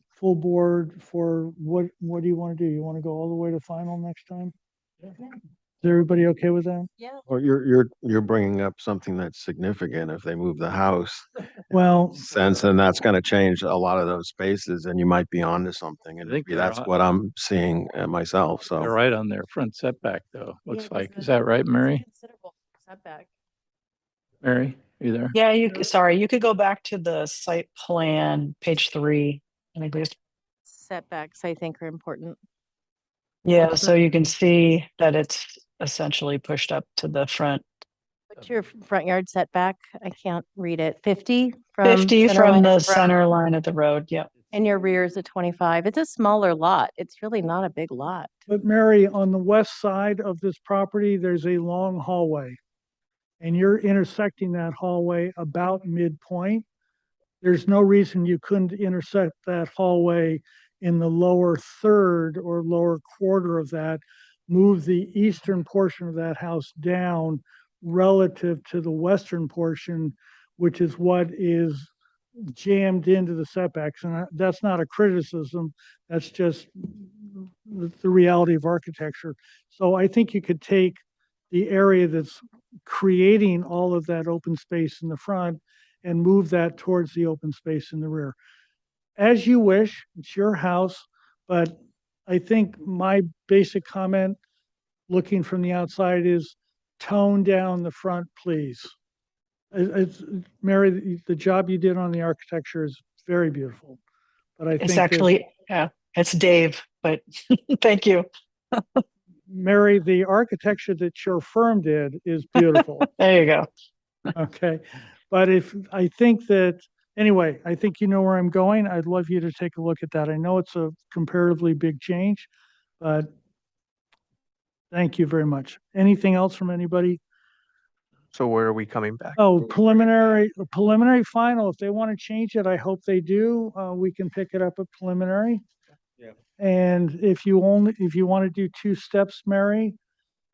full board for what do you want to do? You want to go all the way to final next time? Is everybody okay with that? Yeah. Or you're bringing up something that's significant. If they move the house, Well, sense, and that's going to change a lot of those spaces, and you might be onto something. And I think that's they're what I'm seeing myself. They're So right on their front setback, though, looks Yeah, like. it's Is that right, it's a Mary? considerable setback. Mary, are you there? Yeah, sorry, you could go back to the site plan, page 3. I think we just, Setbacks, I think, are important. yeah, so you can see that it's essentially pushed up to the front. What's your front yard setback? I can't read it. 50 from 50 center from line the of road, center line of the road. Yep. and your rear is a 25. It's a smaller lot. It's really not a big lot. but Mary, on the west side of this property, there's a long hallway. And you're intersecting that hallway about midpoint. There's no reason you couldn't intersect that hallway in the lower third or lower quarter of that, move the eastern portion of that house down relative to the western portion, which is what is jammed into the setbacks. And that's not a criticism, that's just the reality of architecture. So I think you could take the area that's creating all of that open space in the front and move that towards the open space in the rear. As you wish, it's your house, but I think my basic comment looking from the outside is tone down the front, please. It's, Mary, the job you did on the architecture is very beautiful, but I It's think that actually, yeah, it's Dave, but thank you. Mary, the architecture that your firm did is beautiful. There you go. Okay. But I think that, anyway, I think you know where I'm going. I'd love you to take a look at that. I know it's a comparatively big change, but thank you very much. Anything else from anybody? So where are we coming back? Oh, preliminary final. If they want to change it, I hope they do. We can pick it up at preliminary. Yeah. And if you want to do 2 steps, Mary,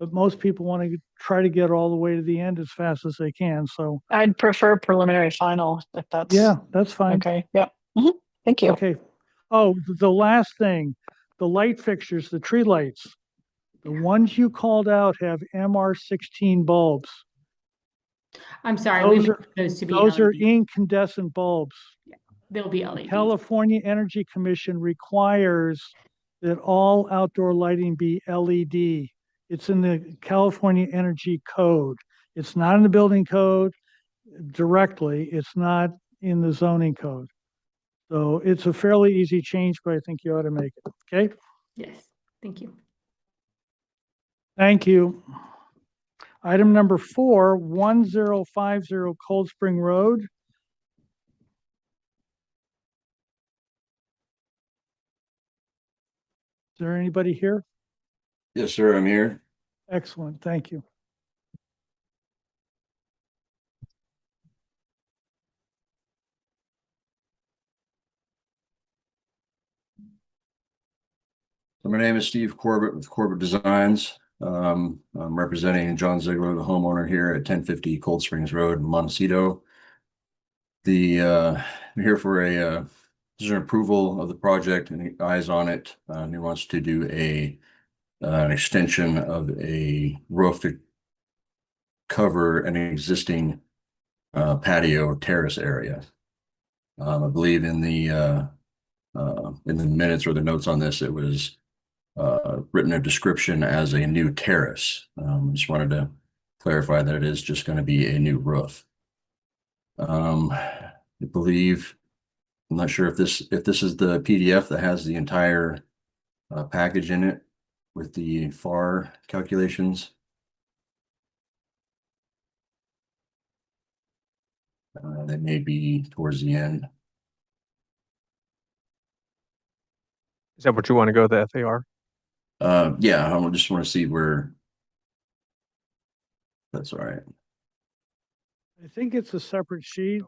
but most people want to try to get all the way to the end as fast as they can. So I'd prefer preliminary final if that's yeah, that's fine. okay. Yep. Thank you. Okay. Oh, the last thing, the light fixtures, the tree lights. The ones you called out have MR16 bulbs. I'm sorry, we Those meant are, those to be those are LED. incandescent bulbs. They'll be The LEDs. California Energy Commission requires that all outdoor lighting be LED. It's in the California Energy Code. It's not in the building code directly. It's not in the zoning code. So it's a fairly easy change, but I think you ought to make it. Okay? Yes, thank you. Thank you. Item number 4, 1050 Cold Spring Road. Is there anybody here? Yes, sir, I'm here. Excellent, thank you. So my name is Steve Corbett with Corbett Designs. I'm representing John Ziegler, the homeowner here at 1050 Cold Springs Road in Montecito. I'm here for this is an approval of the project and eyes on it. And he wants to do an extension of a roof to cover an existing patio terrace area. I believe in the minutes or the notes on this, it was written a description as a new terrace. Just wanted to clarify that it is just going to be a new roof. I believe, I'm not sure if this is the PDF that has the entire package in it with the FAR calculations. They may be towards the end. Is that what you want to go, the FAR? Yeah, I just want to see where. That's all right. I think it's a separate sheet.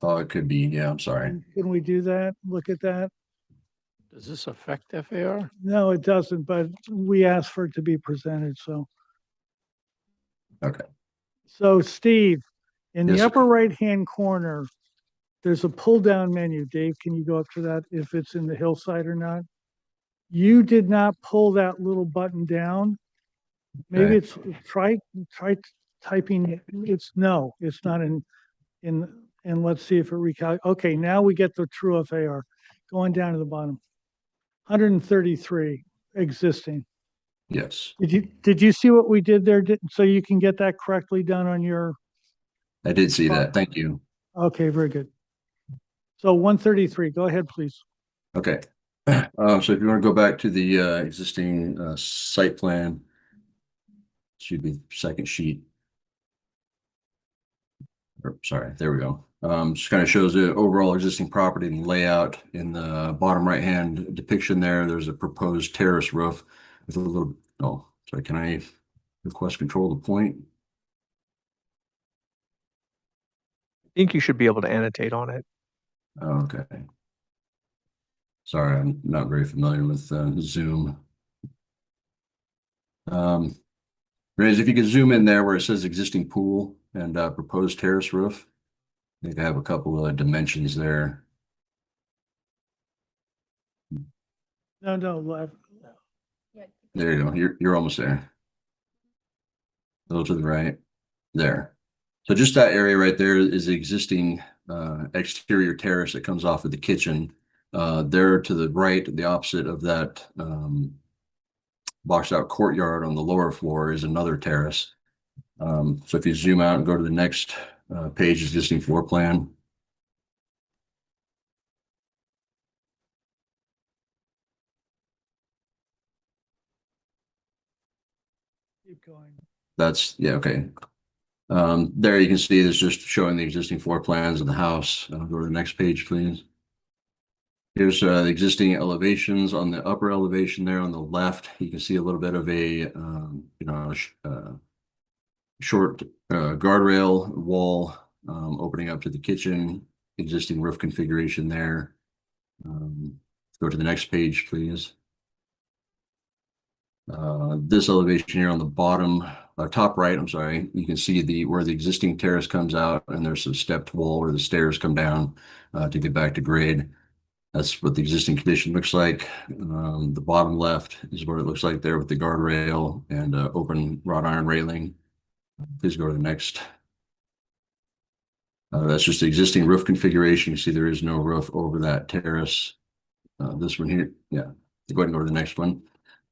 Oh, it could be. Yeah, I'm sorry. Can we do that? Look at that? Does this affect FAR? No, it doesn't, but we asked for it to be presented, so. Okay. So Steve, in the Yes, sir. upper right-hand corner, there's a pull-down menu. Dave, can you go up to that if it's in the hillside or not? You did not pull that little button down. Maybe Okay. it's, try typing, it's not and let's see if it okay, now we get the true FAR. Going down to the bottom. 133 existing. Yes, Did you see what we did there? So you can get that correctly done on your, I did see that. Thank you. okay, very good. So 133, go ahead, please. Okay. So if you want to go back to the existing site plan, should be second sheet. Or, sorry, there we go. Just kind of shows the overall existing property and layout. In the bottom right hand depiction there, there's a proposed terrace roof with a little, oh, sorry, can I request control of the point? I think you should be able to annotate on it. Oh, okay. Sorry, I'm not very familiar with Zoom. Raise, if you could zoom in there where it says existing pool and proposed terrace roof. I think I have a couple of dimensions there. No, left. There you go. You're almost there. A little to the right. There. So just that area right there is the existing exterior terrace that comes off of the kitchen. There to the right, the opposite of that boxed out courtyard on the lower floor is another terrace. So if you zoom out and go to the next page, existing floor plan. Keep going. That's, yeah, okay. There you can see this just showing the existing floor plans of the house. Go to the next page, please. Here's the existing elevations. On the upper elevation there on the left, you can see a little bit of a short guardrail wall opening up to the kitchen, existing roof configuration there. Go to the next page, please. This elevation here on the bottom, top right, I'm sorry, you can see where the existing terrace comes out, and there's a stepped wall where the stairs come down to get back to grade. That's what the existing condition looks like. The bottom left is what it looks like there with the guardrail and open wrought iron railing. Please go to the next. That's just the existing roof configuration. You see there is no roof over that terrace. This one here, yeah. Go ahead and go to the next one.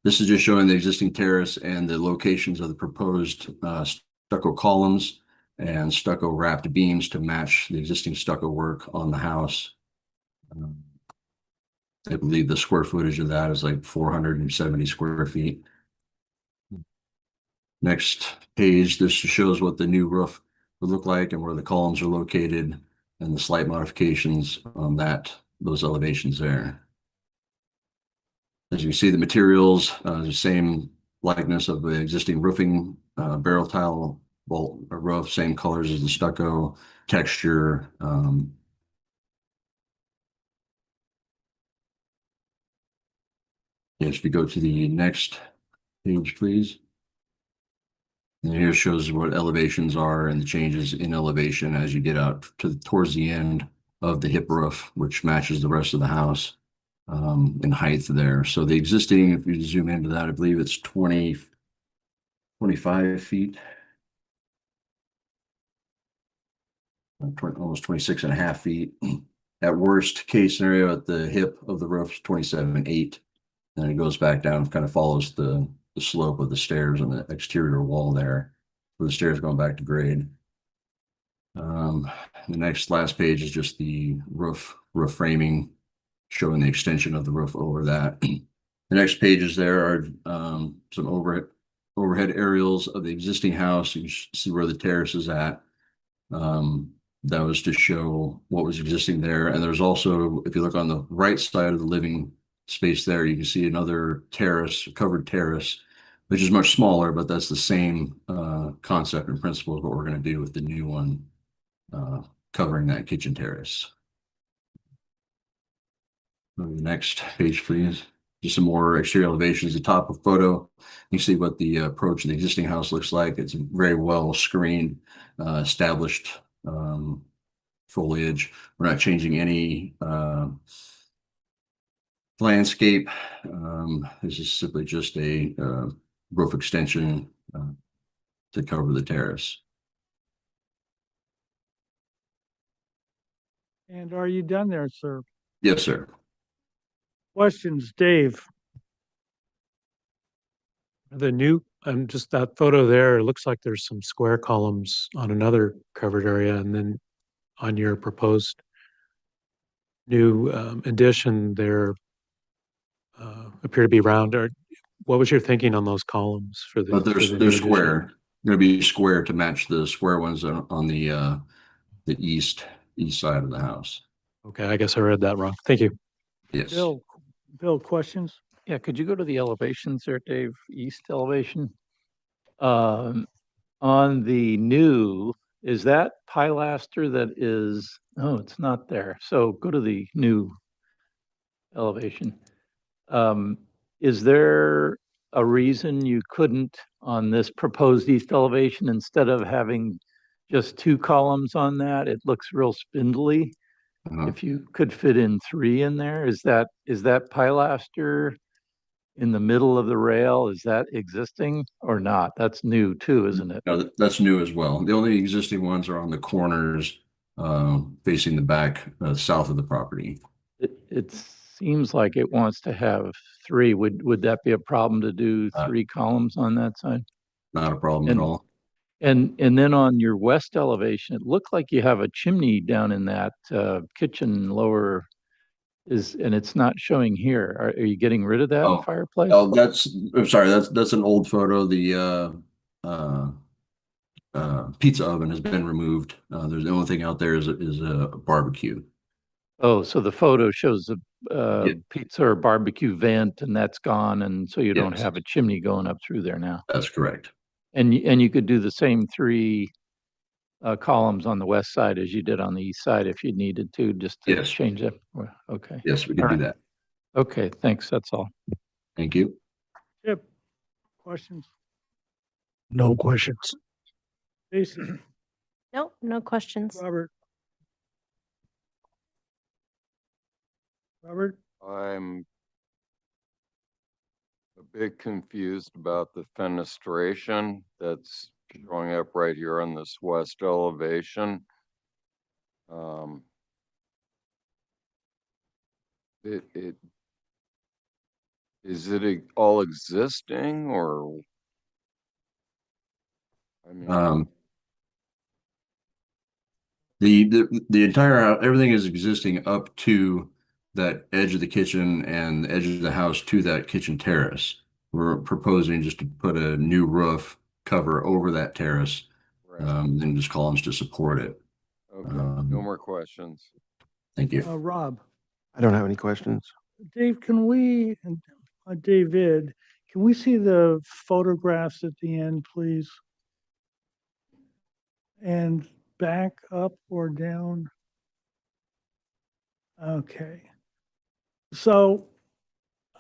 This is just showing the existing terrace and the locations of the proposed stucco columns and stucco wrapped beams to match the existing stucco work on the house. I believe the square footage of that is like 470 square feet. Next page, this shows what the new roof would look like and where the columns are located and the slight modifications on those elevations there. As you see, the materials, the same likeness of the existing roofing, barrel tile bolt roof, same colors as the stucco, texture. If you go to the next page, please. And here shows what elevations are and the changes in elevation as you get out towards the end of the hip roof, which matches the rest of the house in height there. So the existing, if you zoom into that, I believe it's 25 feet. Almost 26 and a half feet. At worst case scenario, at the hip of the roof is 27.8. And it goes back down, kind of follows the slope of the stairs on the exterior wall there, where the stairs going back to grade. The last page is just the roof framing, showing the extension of the roof over that. The next pages there are some overhead aerials of the existing house. You see where the terrace is at. That was to show what was existing there. And there's also, if you look on the right side of the living space there, you can see another terrace, covered terrace, which is much smaller, but that's the same concept and principle of what we're going to do with the new one covering that kitchen terrace. Go to the next page, please. Just some more exterior elevations. The top of photo, you see what the approach of the existing house looks like. It's very well screened, established foliage. We're not changing any landscape. This is simply just a roof extension to cover the terrace. And are you done there, sir? Yes, sir. Questions, Dave? The new, just that photo there, it looks like there's some square columns on another covered area, and then on your proposed new addition, there appear to be round. Or what was your thinking on those columns for the? But for the they're new addition? square. Going to be square to match the square ones on the east side of the house. Okay, I guess I read that wrong. Thank you. Yes. Bill, questions? Yeah, could you go to the elevations there, Dave? East elevation. On the new, is that pilaster that is, oh, it's not there. So go to the new elevation. Is there a reason you couldn't on this proposed east elevation, instead of having just 2 columns on that? It looks real spindly. If you could fit in 3 in there, is that pilaster in the middle of the rail? Is that existing or not? That's new too, isn't it? No, that's new as well. The only existing ones are on the corners facing the back south of the property. It seems like it wants to have 3. Would that be a problem to do 3 columns on that side? Not a problem at all. And then on your west elevation, it looked like you have a chimney down in that kitchen lower and it's not showing here. Are you getting rid of that fireplace? Oh, I'm sorry, that's an old photo. The pizza oven has been removed. There's the only thing out there is a barbecue. Oh, so the photo shows a pizza or barbecue vent, and that's gone, and so you don't have a chimney going up through there now. That's correct. And you could do the same 3 columns on the west side as you did on the east side if you needed to, just to change it. Okay. Yes, we can do that. Okay, thanks. That's all. Thank you. Chip, questions? No questions. Jason? Nope, no questions. Robert? Robert? I'm a bit confused about the fenestration that's showing up right here on this west elevation. It is it all existing, or I mean, The entire house, everything is existing up to that edge of the kitchen and the edge of the house to that kitchen terrace. We're proposing just to put a new roof cover over that terrace, right. and just columns to support it. Okay, no more questions. Thank you. Rob? I don't have any questions. Dave, David, can we see the photographs at the end, please? And back up or down? Okay. So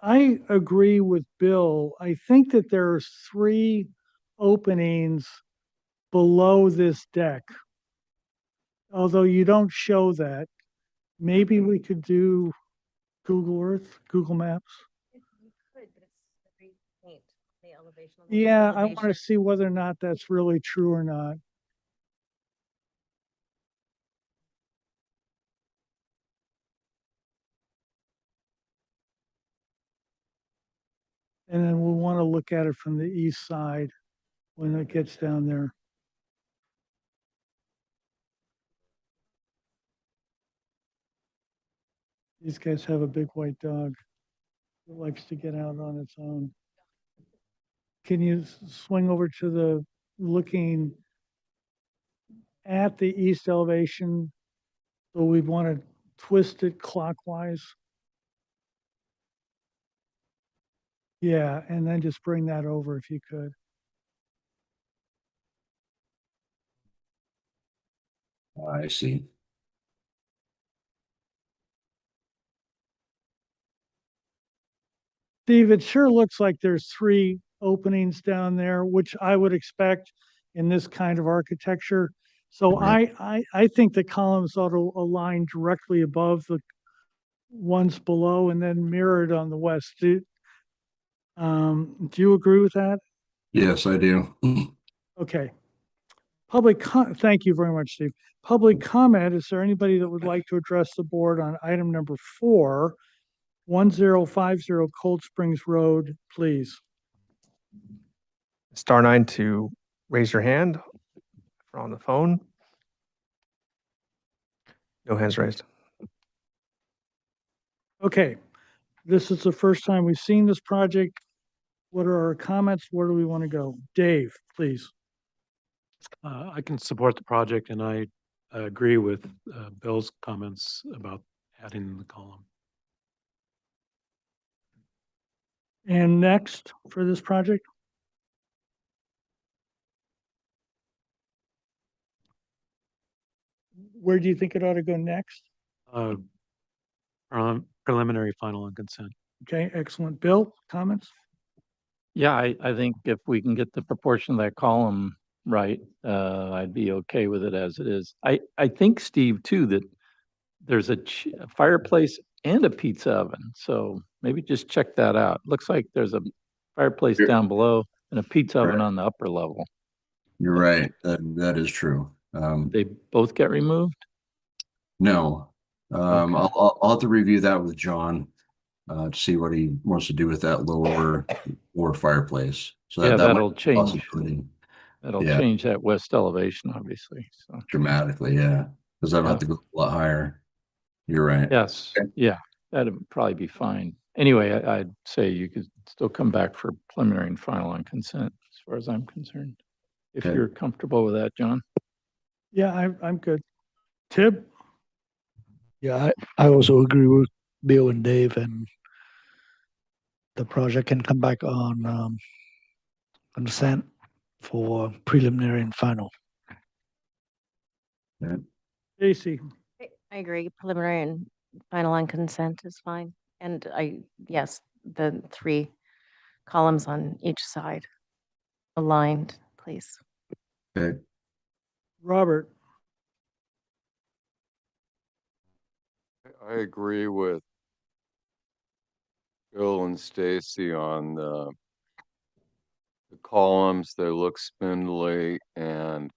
I agree with Bill. I think that there are 3 openings below this deck. Although you don't show that. Maybe we could do Google Earth, Google Maps. Yeah, I want to see whether or not that's really true or not. And then we'll want to look at it from the east side when it gets down there. These guys have a big white dog that likes to get out on its own. Can you swing over to the looking at the east elevation? So we want to twist it clockwise. Yeah, and then just bring that over if you could. I see. Steve, it sure looks like there's 3 openings down there, which I would expect in this kind of architecture. So Right. I think the columns ought to align directly above the ones below and then mirrored on the west. Do you agree with that? Yes, I do. Okay. Thank you very much, Steve. Public comment, is there anybody that would like to address the board on item number 4, 1050 Cold Springs Road, please? Star 9 to raise your hand if you're on the phone. No hands raised. Okay, this is the first time we've seen this project. What are our comments? Where do we want to go? Dave, please. I can support the project, and I agree with Bill's comments about adding the column. And next for this project? Where do you think it ought to go next? Preliminary, final, and consent. Okay, excellent. Bill, comments? Yeah, I think if we can get the proportion of that column right, I'd be okay with it as it is. I think, Steve, too, that there's a fireplace and a pizza oven. So maybe just check that out. Looks like there's a fireplace down below and a pizza oven on the upper level. You're right. That is true. They both get removed? No. Okay. I'll have to review that with John to see what he wants to do with that lower fireplace. So Yeah, that that'll might be a change. possibility. That'll Yeah. change that west elevation, obviously. So Dramatically, yeah. Because I'd Yeah. have to go a lot higher. You're right. yes, Okay. yeah, that'd probably be fine. Anyway, I'd say you could still come back for preliminary and final on consent, as far as I'm concerned. If Okay. you're comfortable with that, John. Yeah, I'm good. Tib? Yeah, I also agree with Bill and Dave, and the project can come back on consent for preliminary and final. Yeah. Stacy? I agree. Preliminary and final on consent is fine. And yes, the 3 columns on each side aligned, please. Okay. Robert? I agree with Bill and Stacy on the columns. They look spindly, and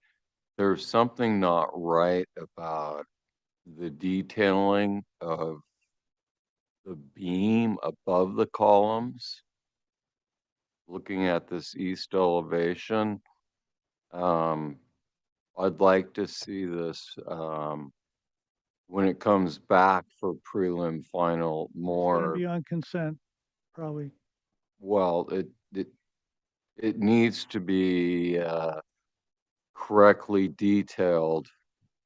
there's something not right about the detailing of the beam above the columns. Looking at this east elevation, I'd like to see this when it comes back for prelim final It's gonna more. be on consent, probably. Well, it needs to be correctly detailed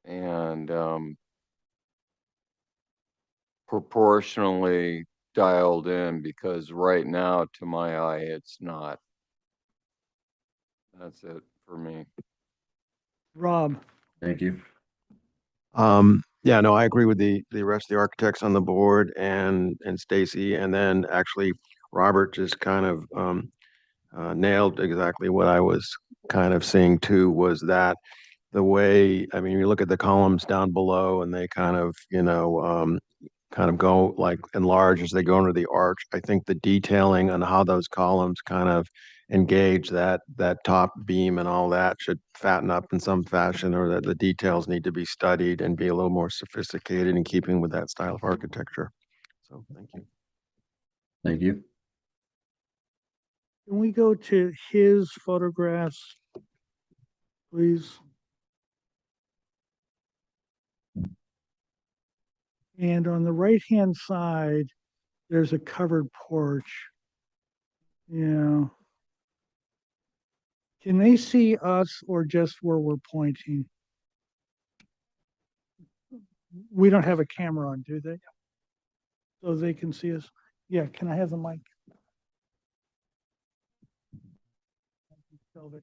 and proportionally dialed in, because right now, to my eye, it's not. That's it for me. Rob, Thank you. Yeah, no, I agree with the rest of the architects on the board and Stacy, and then actually Robert just kind of nailed exactly what I was kind of seeing too, was that the way, I mean, you look at the columns down below and they kind of, kind of go like enlarge as they go into the arch. I think the detailing on how those columns kind of engage that top beam and all that should fatten up in some fashion, or that the details need to be studied and be a little more sophisticated in keeping with that style of architecture. So thank you. Thank you. can we go to his photographs, please? And on the right-hand side, there's a covered porch. Yeah. Can they see us or just where we're pointing? We don't have a camera on, do they? So they can see us? Yeah, can I have the mic? Selvich.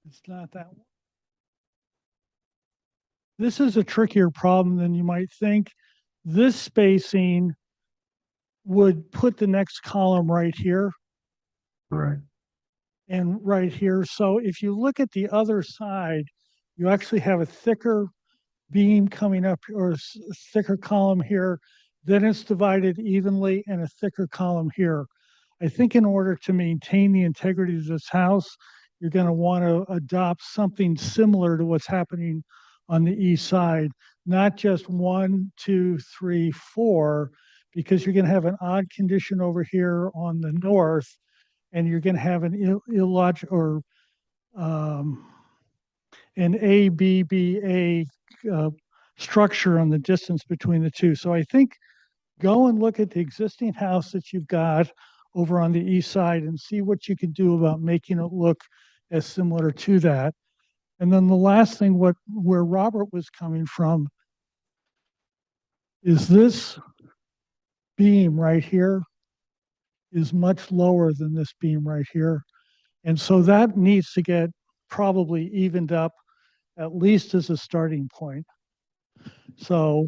It's not that one. This is a trickier problem than you might think. This spacing would put the next column right here Right. and right here. So if you look at the other side, you actually have a thicker beam coming up, or a thicker column here. Then it's divided evenly and a thicker column here. I think in order to maintain the integrity of this house, you're going to want to adopt something similar to what's happening on the east side, not just 1, 2, 3, 4, because you're going to have an odd condition over here on the north, and you're going to have an illogical, or an ABBA structure on the distance between the two. So I think go and look at the existing house that you've got over on the east side and see what you can do about making it look as similar to that. And then the last thing, where Robert was coming from, is this beam right here is much lower than this beam right here. And so that needs to get probably evened up, at least as a starting point. So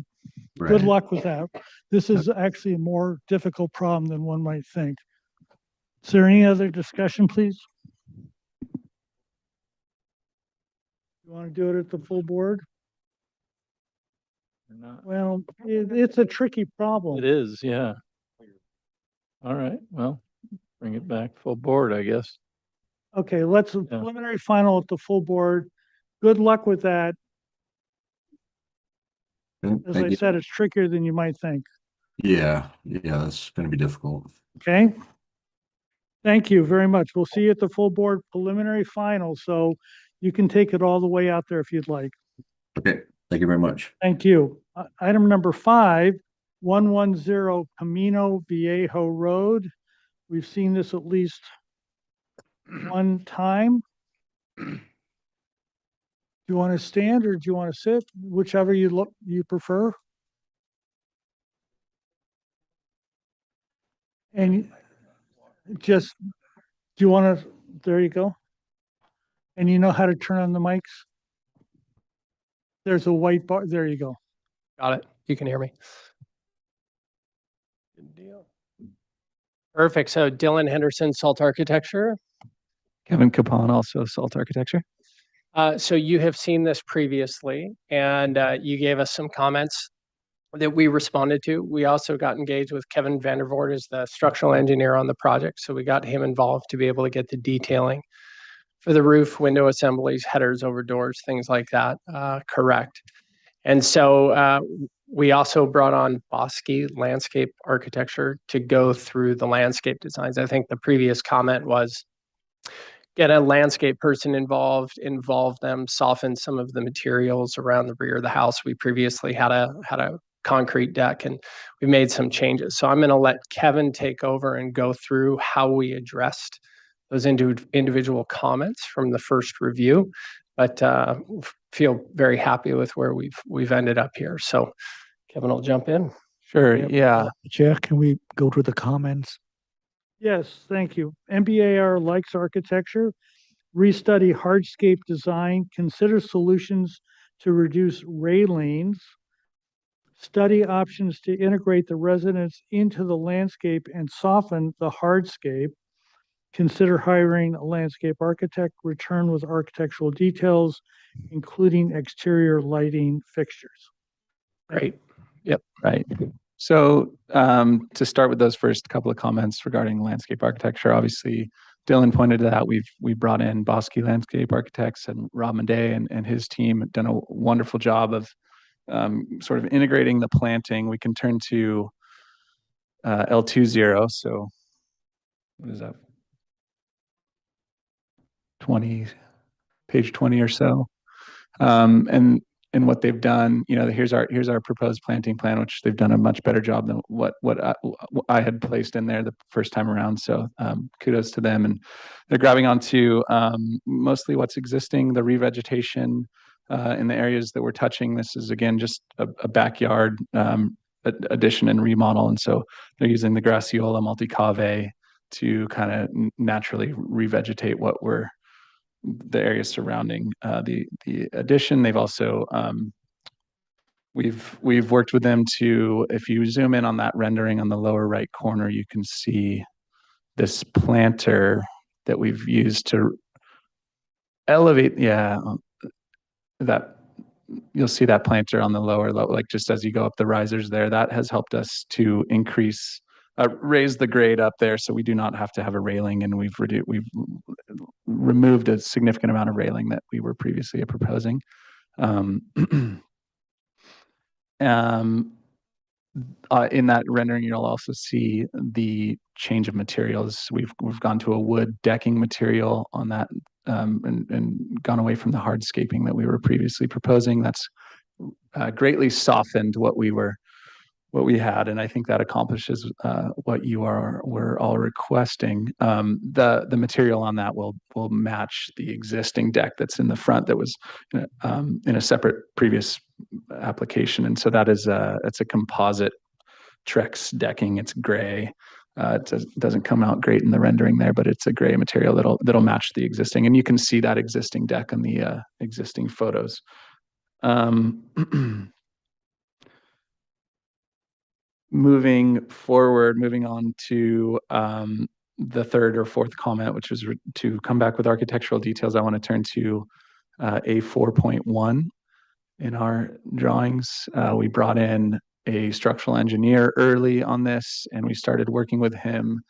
good luck with that. This is actually a more difficult problem than one might think. Is there any other discussion, please? You want to do it at the full board? Well, it's a tricky problem. It is, yeah. All right, well, bring it back full board, I guess. Okay, let's preliminary final at the full board. Good luck with that. As I said, it's trickier than you might think. Yeah, that's going to be difficult. Okay. Thank you very much. We'll see you at the full board preliminary final. So you can take it all the way out there if you'd like. Okay, thank you very much. Thank you. Item number 5, 110 Camino Viejo Road. We've seen this at least one time. Do you want to stand or do you want to sit? Whichever you prefer. And just, do you want to, there you go. And you know how to turn on the mics? There's a white bar, there you go. Got it. You can hear me. Good deal. Perfect. So Dylan Henderson, Salt Architecture. Kevin Capon, also Salt Architecture. So you have seen this previously, and you gave us some comments that we responded to. We also got engaged with Kevin Vandervoort as the structural engineer on the project. So we got him involved to be able to get the detailing for the roof, window assemblies, headers over doors, things like that, correct. And so we also brought on Bosque Landscape Architecture to go through the landscape designs. I think the previous comment was get a landscape person involved, involve them, soften some of the materials around the rear of the house. We previously had a concrete deck, and we made some changes. So I'm going to let Kevin take over and go through how we addressed those individual comments from the first review, but feel very happy with where we've ended up here. So Kevin will jump in. Sure. Yeah. Chair, can we go to the comments? Yes, thank you. MBAR likes architecture. Restudy hardscape design. Consider solutions to reduce railings. Study options to integrate the residents into the landscape and soften the hardscape. Consider hiring a landscape architect. Return with architectural details, including exterior lighting fixtures. Great. Yep. Right. So to start with those first couple of comments regarding landscape architecture, obviously Dylan pointed to that. We brought in Bosque Landscape Architects and Rob Monday and his team have done a wonderful job of sort of integrating the planting. We can turn to L20. So what is that? 20, page 20 or so. And what they've done, here's our proposed planting plan, which they've done a much better job than what I had placed in there the first time around. So kudos to them. And they're grabbing onto mostly what's existing, the revegetation in the areas that we're touching. This is again just a backyard addition and remodel, and so they're using the Graciola multicave to kind of naturally revegetate the areas surrounding the addition. They've also we've worked with them to, if you zoom in on that rendering on the lower right corner, you can see this planter that we've used to elevate. Yeah, that you'll see that planter on the lower level, like just as you go up the risers there. That has helped us to raise the grade up there, so we do not have to have a railing, and we've removed a significant amount of railing that we were previously proposing. In that rendering, you'll also see the change of materials. We've gone to a wood decking material on that, and gone away from the hardscaping that we were previously proposing. That's greatly softened what we had, and I think that accomplishes what we're all requesting. The material on that will match the existing deck that's in the front that was in a separate previous application, and so it's a composite Trex decking. It's gray. It doesn't come out great in the rendering there, but it's a gray material that'll match the existing, and you can see that existing deck on the existing photos. Moving on to the third or fourth comment, which was to come back with architectural details. I want to turn to A4.1 in our drawings. We brought in a structural engineer early on this, and we started working with him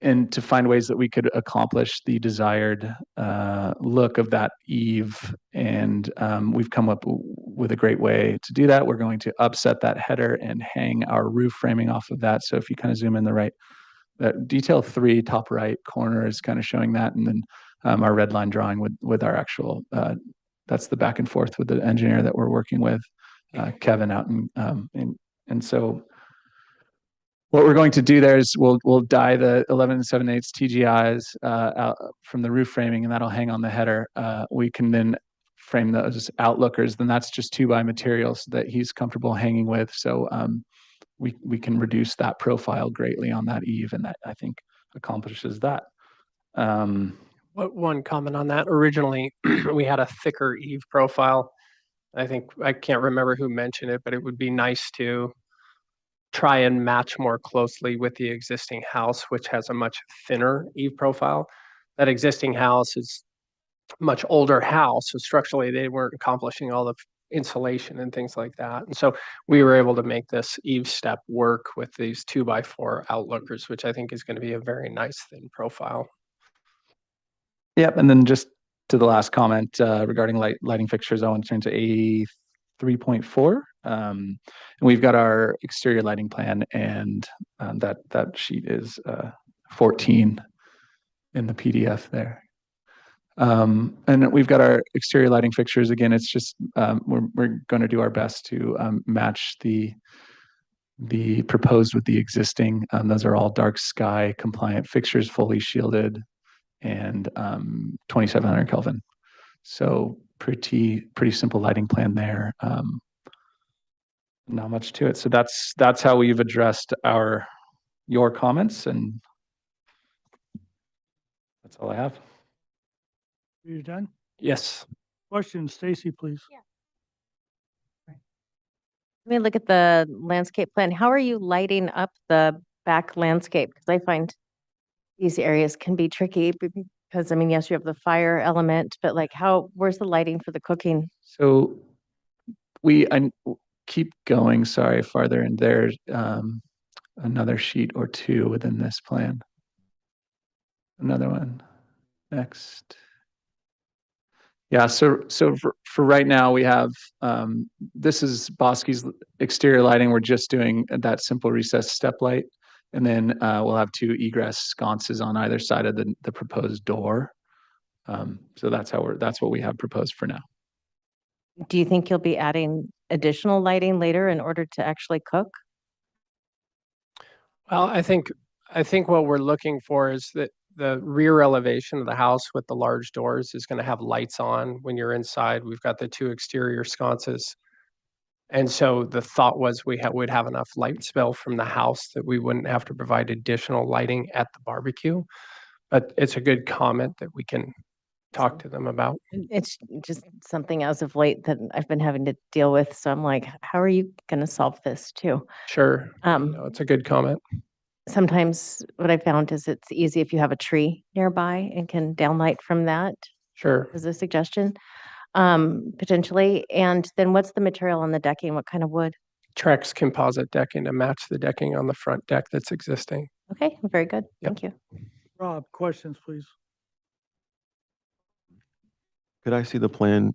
and to find ways that we could accomplish the desired look of that eave. And we've come up with a great way to do that. We're going to upset that header and hang our roof framing off of that. So if you kind of zoom in that detail 3, top right corner is kind of showing that. And then our red line drawing with our actual, that's the back and forth with the engineer that we're working with, Kevin out. And so what we're going to do there is we'll dye the 11 7/8 TGIs out from the roof framing, and that'll hang on the header. We can then frame those outlookers. Then that's just 2x materials that he's comfortable hanging with. So we can reduce that profile greatly on that eave, and that I think accomplishes that. One comment on that. Originally, we had a thicker eave profile. I can't remember who mentioned it, but it would be nice to try and match more closely with the existing house, which has a much thinner eave profile. that existing house is a much older house, so structurally they weren't accomplishing all the insulation and things like that. And so we were able to make this eave step work with these 2x4 outlookers, which I think is going to be a very nice thin profile. Yep, and then just to the last comment regarding lighting fixtures, I want to turn to A 3.4. And we've got our exterior lighting plan, and that sheet is 14 in the PDF there. And we've got our exterior lighting fixtures. Again, it's just we're going to do our best to match the proposed with the existing. Those are all dark sky compliant fixtures, fully shielded, and 2700 Kelvin. So pretty simple lighting plan there. Not much to it. So that's how we've addressed your comments, and that's all I have. Are you done? Yes. Questions, Stacy, please. Let me look at the landscape plan. How are you lighting up the back landscape? Because I find these areas can be tricky because, I mean, yes, you have the fire element, but like where's the lighting for the cooking? So I keep going, sorry, farther, and there's another sheet or two within this plan. Another one. Next. Yeah, so for right now, we have, this is Bosky's exterior lighting. We're just doing that simple recessed step light. And then we'll have two egress sconces on either side of the proposed door. So that's what we have proposed for now. Do you think you'll be adding additional lighting later in order to actually cook? Well, I think what we're looking for is that the rear elevation of the house with the large doors is going to have lights on when you're inside. We've got the two exterior sconces. And so the thought was we would have enough light spill from the house that we wouldn't have to provide additional lighting at the barbecue. But it's a good comment that we can talk to them about. It's just something as of late that I've been having to deal with. So I'm like, how are you going to solve this too? Sure. No, it's a good comment. Sometimes what I found is it's easy if you have a tree nearby and can downlight from that. Sure. As a suggestion, potentially. And then what's the material on the decking? What kind of wood? Trex composite decking to match the decking on the front deck that's existing. Okay, very good. Yep. Thank you. Rob, questions, please. Could I see the plan,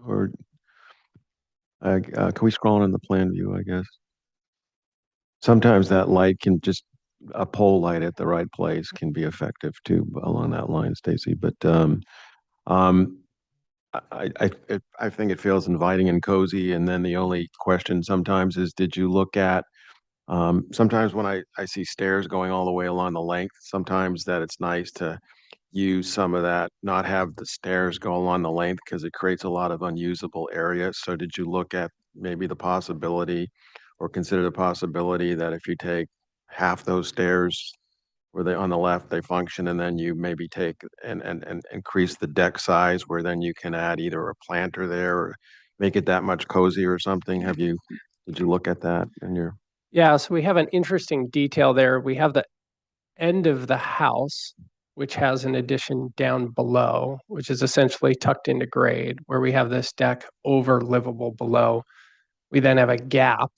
or can we scroll on the plan view, I guess? Sometimes that light can just, a pole light at the right place can be effective too, along that line, Stacy. But I think it feels inviting and cozy. And then the only question sometimes is, did you look at, sometimes when I see stairs going all the way along the length, sometimes that it's nice to use some of that, not have the stairs go along the length because it creates a lot of unusable area. So did you look at maybe the possibility or consider the possibility that if you take half those stairs where they on the left they function, and then you maybe take and increase the deck size where then you can add either a planter there or make it that much cozier or something? Did you look at that in your? Yeah, so we have an interesting detail there. We have the end of the house, which has an addition down below, which is essentially tucked into grade, where we have this deck over livable below. We then have a gap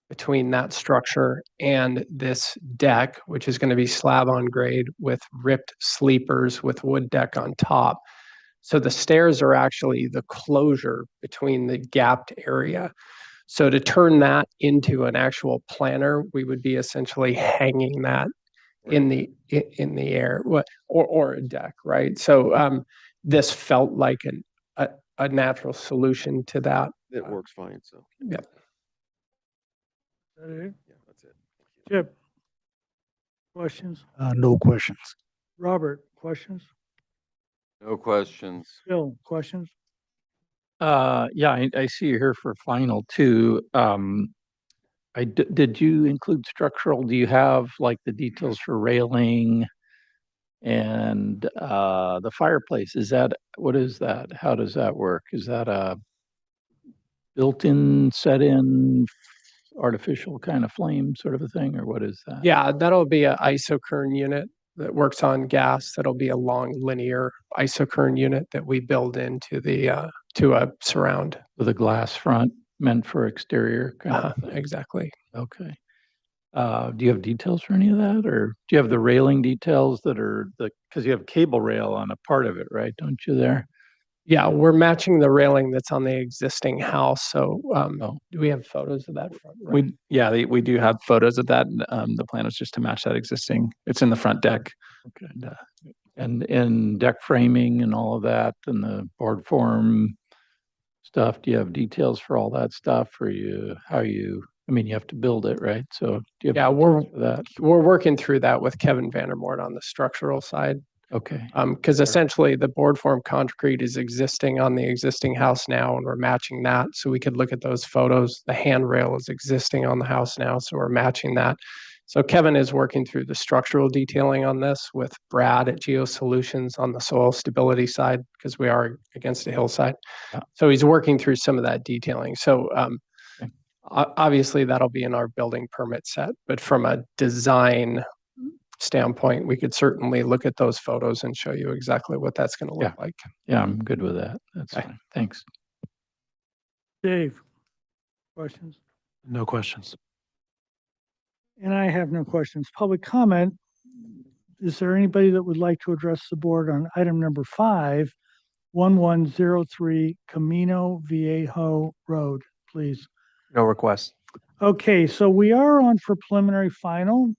between that structure and this deck, which is going to be slab on grade with ripped sleepers with wood deck on top. So the stairs are actually the closure between the gapped area. So to turn that into an actual planter, we would be essentially hanging that in the air, or a deck, right? So this felt like a natural solution to that. It works fine. So yeah. Is that it? Yeah, that's it. Chip, questions? No questions. Robert, questions? No questions. Bill, questions? Yeah, I see you here for final two. Did you include structural? Do you have like the details for railing and the fireplace? What is that? How does that work? Is that a built-in, set-in, artificial kind of flame sort of a thing, or what is that? Yeah, that'll be an isokern unit that works on gas. That'll be a long linear isocurrent unit that we build into the to a surround. With a glass front meant for exterior kind of thing. Exactly. Okay. Do you have details for any of that, or do you have the railing details that are because you have cable rail on a part of it, right? Don't you there? Yeah, we're matching the railing that's on the existing house. So Oh. do we have photos of that front? Right? We do have photos of that. The plan is just to match that existing. It's in the front deck. Okay. And deck framing and all of that and the board form stuff. Do you have details for all that stuff, or you have to build it, right? So do you have details for that? We're working through that with Kevin Vandermoort on the structural side. Okay. Because essentially the board form concrete is existing on the existing house now, and we're matching that. So we could look at those photos. The handrail is existing on the house now, so we're matching that. So Kevin is working through the structural detailing on this with Brad at Geo Solutions on the soil stability side, because we are against a hillside. Yeah. So he's working through some of that detailing. So obviously that'll be in our building permit set, but from a design standpoint, we could certainly look at those photos and show you exactly what that's going to look like. Yeah, I'm good with that. That's fine. Thanks. Dave, questions? No questions. And I have no questions. Public comment. Is there anybody that would like to address the board on item number 5, 1103 Camino Viejo Road, please? No requests. Okay, so we are on for preliminary final.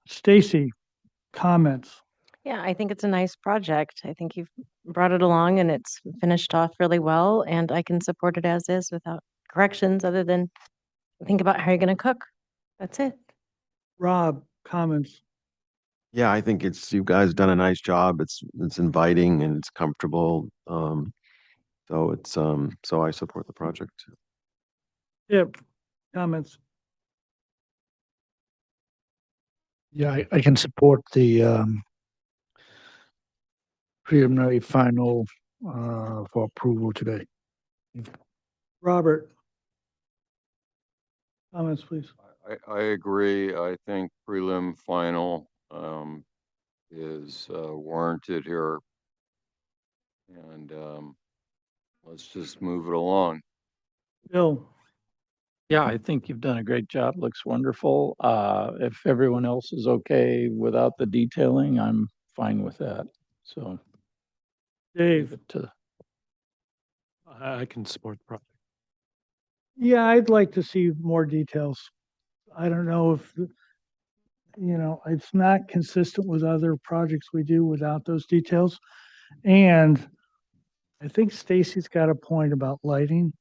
Stacy, comments? Yeah, I think it's a nice project. I think you've brought it along and it's finished off really well, and I can support it as is without corrections other than think about how you're going to cook. That's it. Rob, comments? Yeah, I think you guys done a nice job. It's inviting and it's comfortable. So I support the project. Yep, comments? Yeah, I can support the preliminary final for approval today. Robert, comments, please. I agree. I think prelim final is warranted here. And let's just move it along. Bill? Yeah, I think you've done a great job. Looks wonderful. If everyone else is okay without the detailing, I'm fine with that. So Dave? I can support the project. Yeah, I'd like to see more details. I don't know if, it's not consistent with other projects we do without those details. And I think Stacy's got a point about lighting,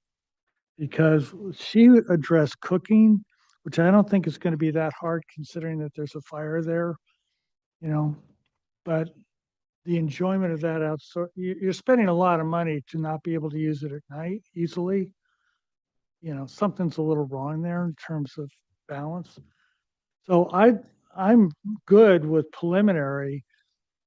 because she addressed cooking, which I don't think is going to be that hard considering that there's a fire there, but the enjoyment of that outside, you're spending a lot of money to not be able to use it at night easily. Something's a little wrong there in terms of balance. So I'm good with preliminary,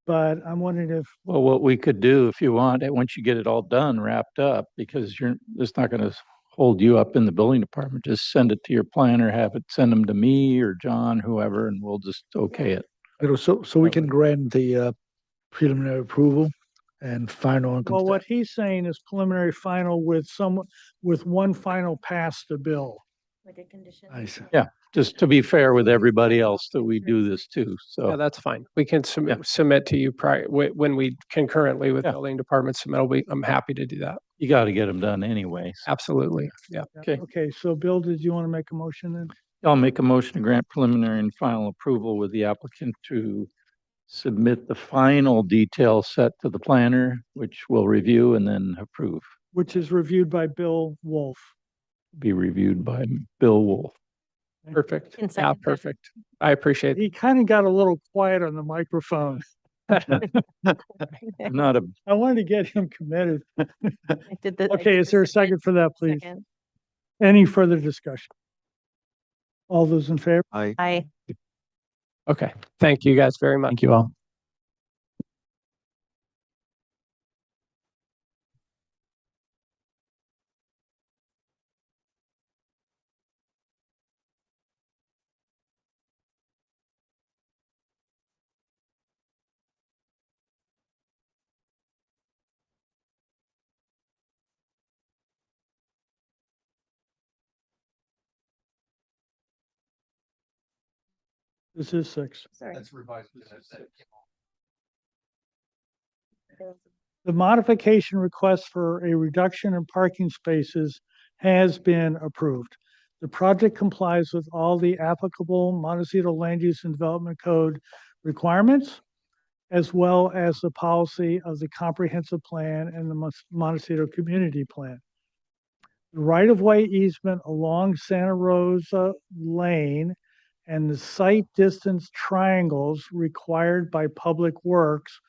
but I'm wondering if, Well, what we could do if you want, once you get it all done, wrapped up, because it's not going to hold you up in the building department, just send it to your planner, send them to me or John, whoever, and we'll just okay it. So we can grant the preliminary approval and final on well, consent. what he's saying is preliminary final with one final pass to Bill. Like a condition. I see. Yeah, just to be fair with everybody else that we do this too. So Yeah, that's fine. We can submit to you prior when we concurrently with building department submit. I'm happy to do that. You got to get them done anyway. Absolutely. Yeah. Okay. Okay, so Bill, did you want to make a motion then? I'll make a motion to grant preliminary and final approval with the applicant to submit the final detail set to the planner, which we'll review and then approve. Which is reviewed by Bill Wolf. Be reviewed by Bill Wolf. Perfect. Can Yeah, second that. perfect. I appreciate it. He kind of got a little quiet on the microphone. Not a, I wanted to get him committed. I did the- I Okay, did is the there a submit second for that, please? second. Any further discussion? All those in favor? Aye. Okay. Thank you guys very much. Thank you all. This is 6. Sorry. That's revised. The modification request for a reduction in parking spaces has been approved. The project complies with all the applicable Montecito Land Use and Development Code requirements, as well as the policy of the comprehensive plan and the Montecito Community Plan. The right-of-way easement along Santa Rosa Lane and the site distance triangles required by Public Works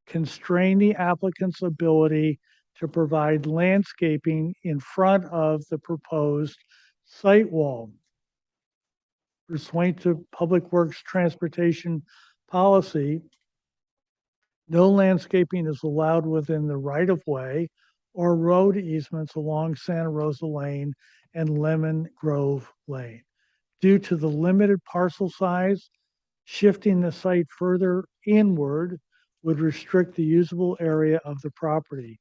constrain the applicant's ability to provide landscaping in front of the proposed site wall. Pursuant to Public Works Transportation Policy, no landscaping is allowed within the right-of-way or road easements along Santa Rosa Lane and Lemon Grove Lane. Due to the limited parcel size, shifting the site further inward would restrict the usable area of the property.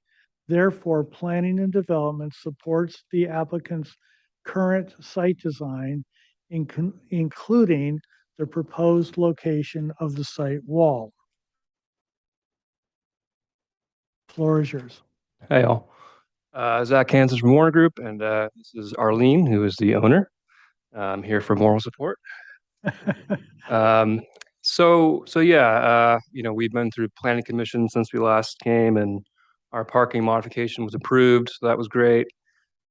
Therefore, planning and development supports the applicant's current site design, including the proposed location of the site wall. Floor is yours. Hey all. Zach Kansas from Warner Group, and this is Arlene, who is the owner. I'm here for moral support. So yeah, we've been through planning commission since we last came, and our parking modification was approved, so that was great.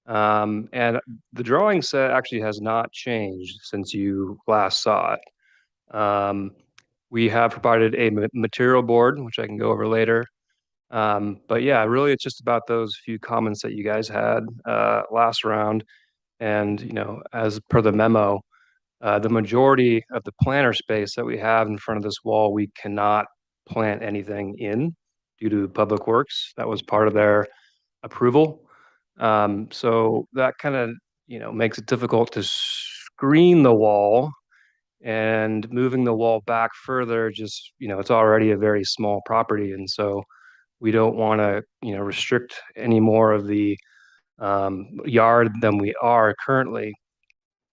And the drawing set actually has not changed since you last saw it. We have provided a material board, which I can go over later. But yeah, really, it's just about those few comments that you guys had last round. And, as per the memo, the majority of the planter space that we have in front of this wall, we cannot plant anything in due to Public Works. That was part of their approval. So that kind of, makes it difficult to screen the wall, and moving the wall back further, just, it's already a very small property. And so we don't want to, restrict any more of the yard than we are currently.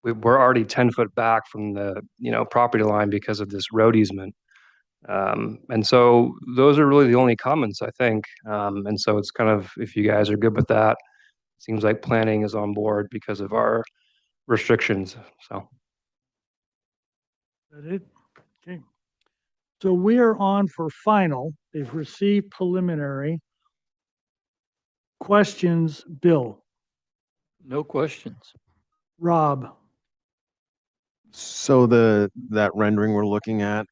We're already 10 foot back from the, property line because of this road easement. And so those are really the only comments, I think. And so it's kind of, if you guys are good with that, seems like planning is on board because of our restrictions. So. That it? Okay. So we are on for final. They've received preliminary. Questions, Bill? No questions. Rob? So that rendering we're looking at,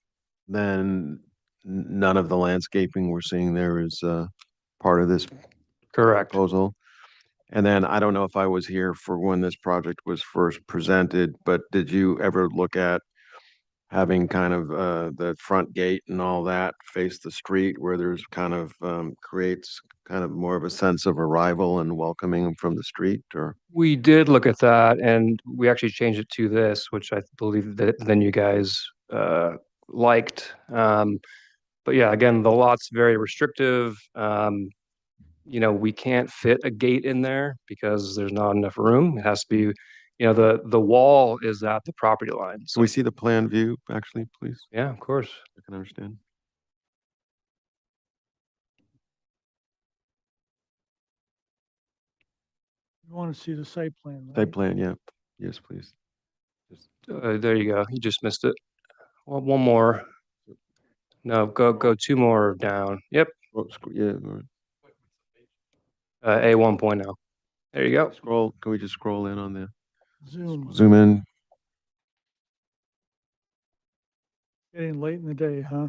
then none of the landscaping we're seeing there is part of this Correct. proposal. And then I don't know if I was here for when this project was first presented, but did you ever look at having kind of the front gate and all that face the street, where there's kind of creates kind of more of a sense of arrival and welcoming them from the street? Or We did look at that, and we actually changed it to this, which I believe that then you guys liked. But yeah, again, the lot's very restrictive. We can't fit a gate in there because there's not enough room. It has to be, the wall is at the property line. can we see the plan view actually, please? Yeah, of course. I can understand. You want to see the site plan? Right? Site plan, yeah. Yes, please. There you go. You just missed it. Well, one more. No, go two more down. Yep. Oh, yeah. A 1.0. There you go. Scroll. Can we just scroll in on the Zoom. zoom in? Getting late in the day, huh?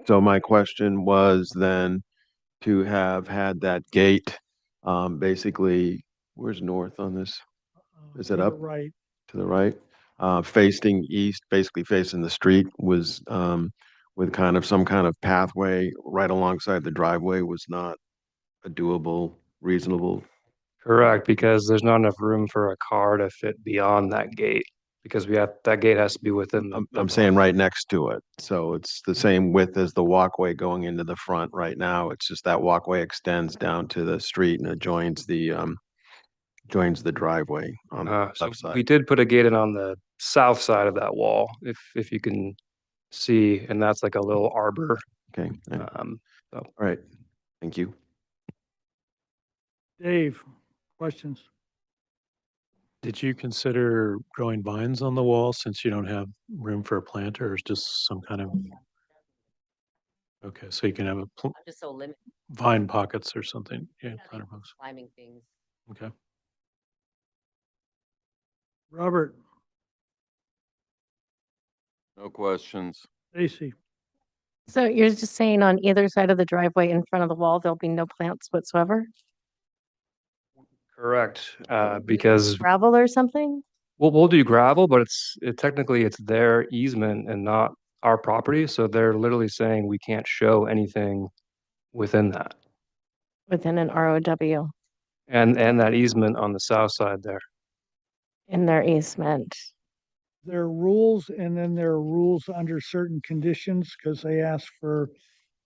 So my question was then to have had that gate, basically, where's north on this? Is it To the up? right. To the right, facing east, basically facing the street, was with kind of some kind of pathway right alongside the driveway was not a doable, reasonable. Correct, because there's not enough room for a car to fit beyond that gate, because that gate has to be within the. I'm saying right next to it, so it's the same width as the walkway going into the front right now. It's just that walkway extends down to the street and it joins the joins the driveway on the So left side. we did put a gate in on the south side of that wall, if you can see, and that's like a little arbor. Okay. So All right. Thank you. Dave, questions? Did you consider growing vines on the wall since you don't have room for a planter, or is just some kind of? Okay, so you can have Just so limited vine pockets or something. Yeah, planter pockets. climbing things. Okay. Robert, No questions. Stacy, So you're just saying on either side of the driveway in front of the wall, there'll be no plants whatsoever? correct, because Gravel or something? we'll do gravel, but technically it's their easement and not our property. So they're literally saying we can't show anything within that. Within an ROW And that easement on the south side there. in their easement. there are rules and then there are rules under certain conditions because they asked for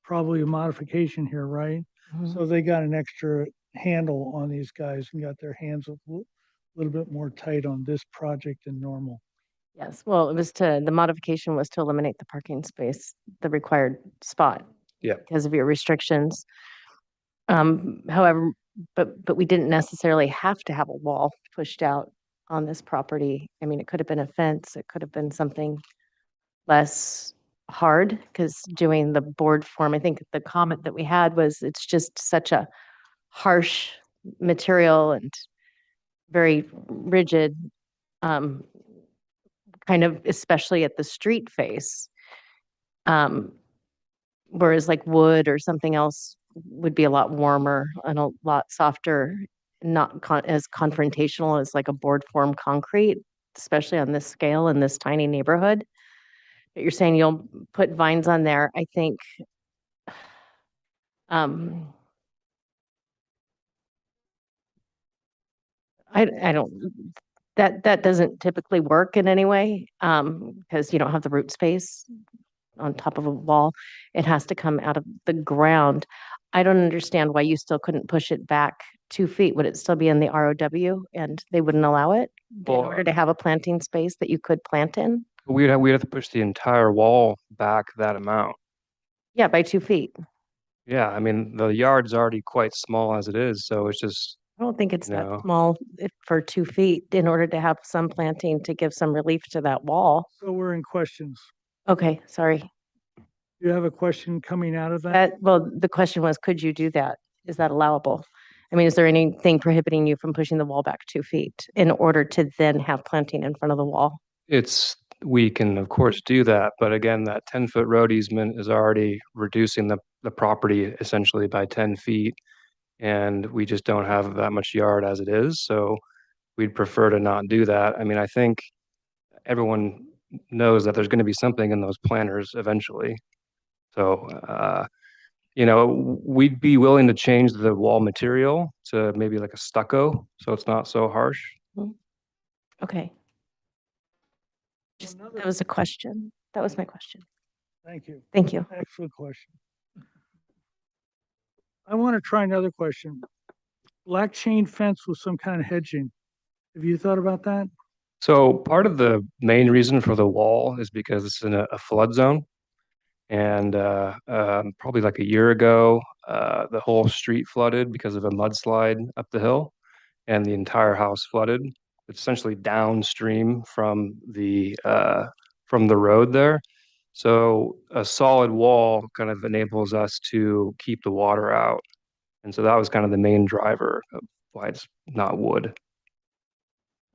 probably a modification here, right? So they got an extra handle on these guys and got their hands a little bit more tight on this project than normal. Yes, well, the modification was to eliminate the parking space, the required spot. Yeah. Because of your restrictions. However, but we didn't necessarily have to have a wall pushed out on this property. I mean, it could have been a fence, it could have been something less hard, because doing the board form, I think the comment that we had was it's just such a harsh material and very rigid, kind of, especially at the street face. Whereas like wood or something else would be a lot warmer and a lot softer, not as confrontational as like a board form concrete, especially on this scale in this tiny neighborhood. But you're saying you'll put vines on there. I think I don't, that doesn't typically work in any way, because you don't have the root space on top of a wall. It has to come out of the ground. I don't understand why you still couldn't push it back 2 feet. Would it still be in the ROW and they wouldn't allow it in order to have a planting space that you could plant in? We'd have to push the entire wall back that amount. Yeah, by 2 feet. Yeah, I mean, the yard's already quite small as it is, so it's just, I don't think it's you that know. small for 2 feet in order to have some planting to give some relief to that wall. So we're in questions. Okay, sorry. You have a question coming out of that? Well, the question was, could you do that? Is that allowable? I mean, is there anything prohibiting you from pushing the wall back 2 feet in order to then have planting in front of the wall? We can of course do that, but again, that 10-foot road easement is already reducing the property essentially by 10 feet. And we just don't have that much yard as it is, so we'd prefer to not do that. I mean, I think everyone knows that there's gonna be something in those planters eventually. So, we'd be willing to change the wall material to maybe like a stucco, so it's not so harsh. Okay. That was a question. That was my question. Thank you. Thank you. Excellent question. I want to try another question. Black chain fence with some kind of hedging. Have you thought about that? So part of the main reason for the wall is because it's in a flood zone. And probably like a year ago, the whole street flooded because of a mudslide up the hill, and the entire house flooded. It's essentially downstream from the road there. So a solid wall kind of enables us to keep the water out. And so that was kind of the main driver of why it's not wood.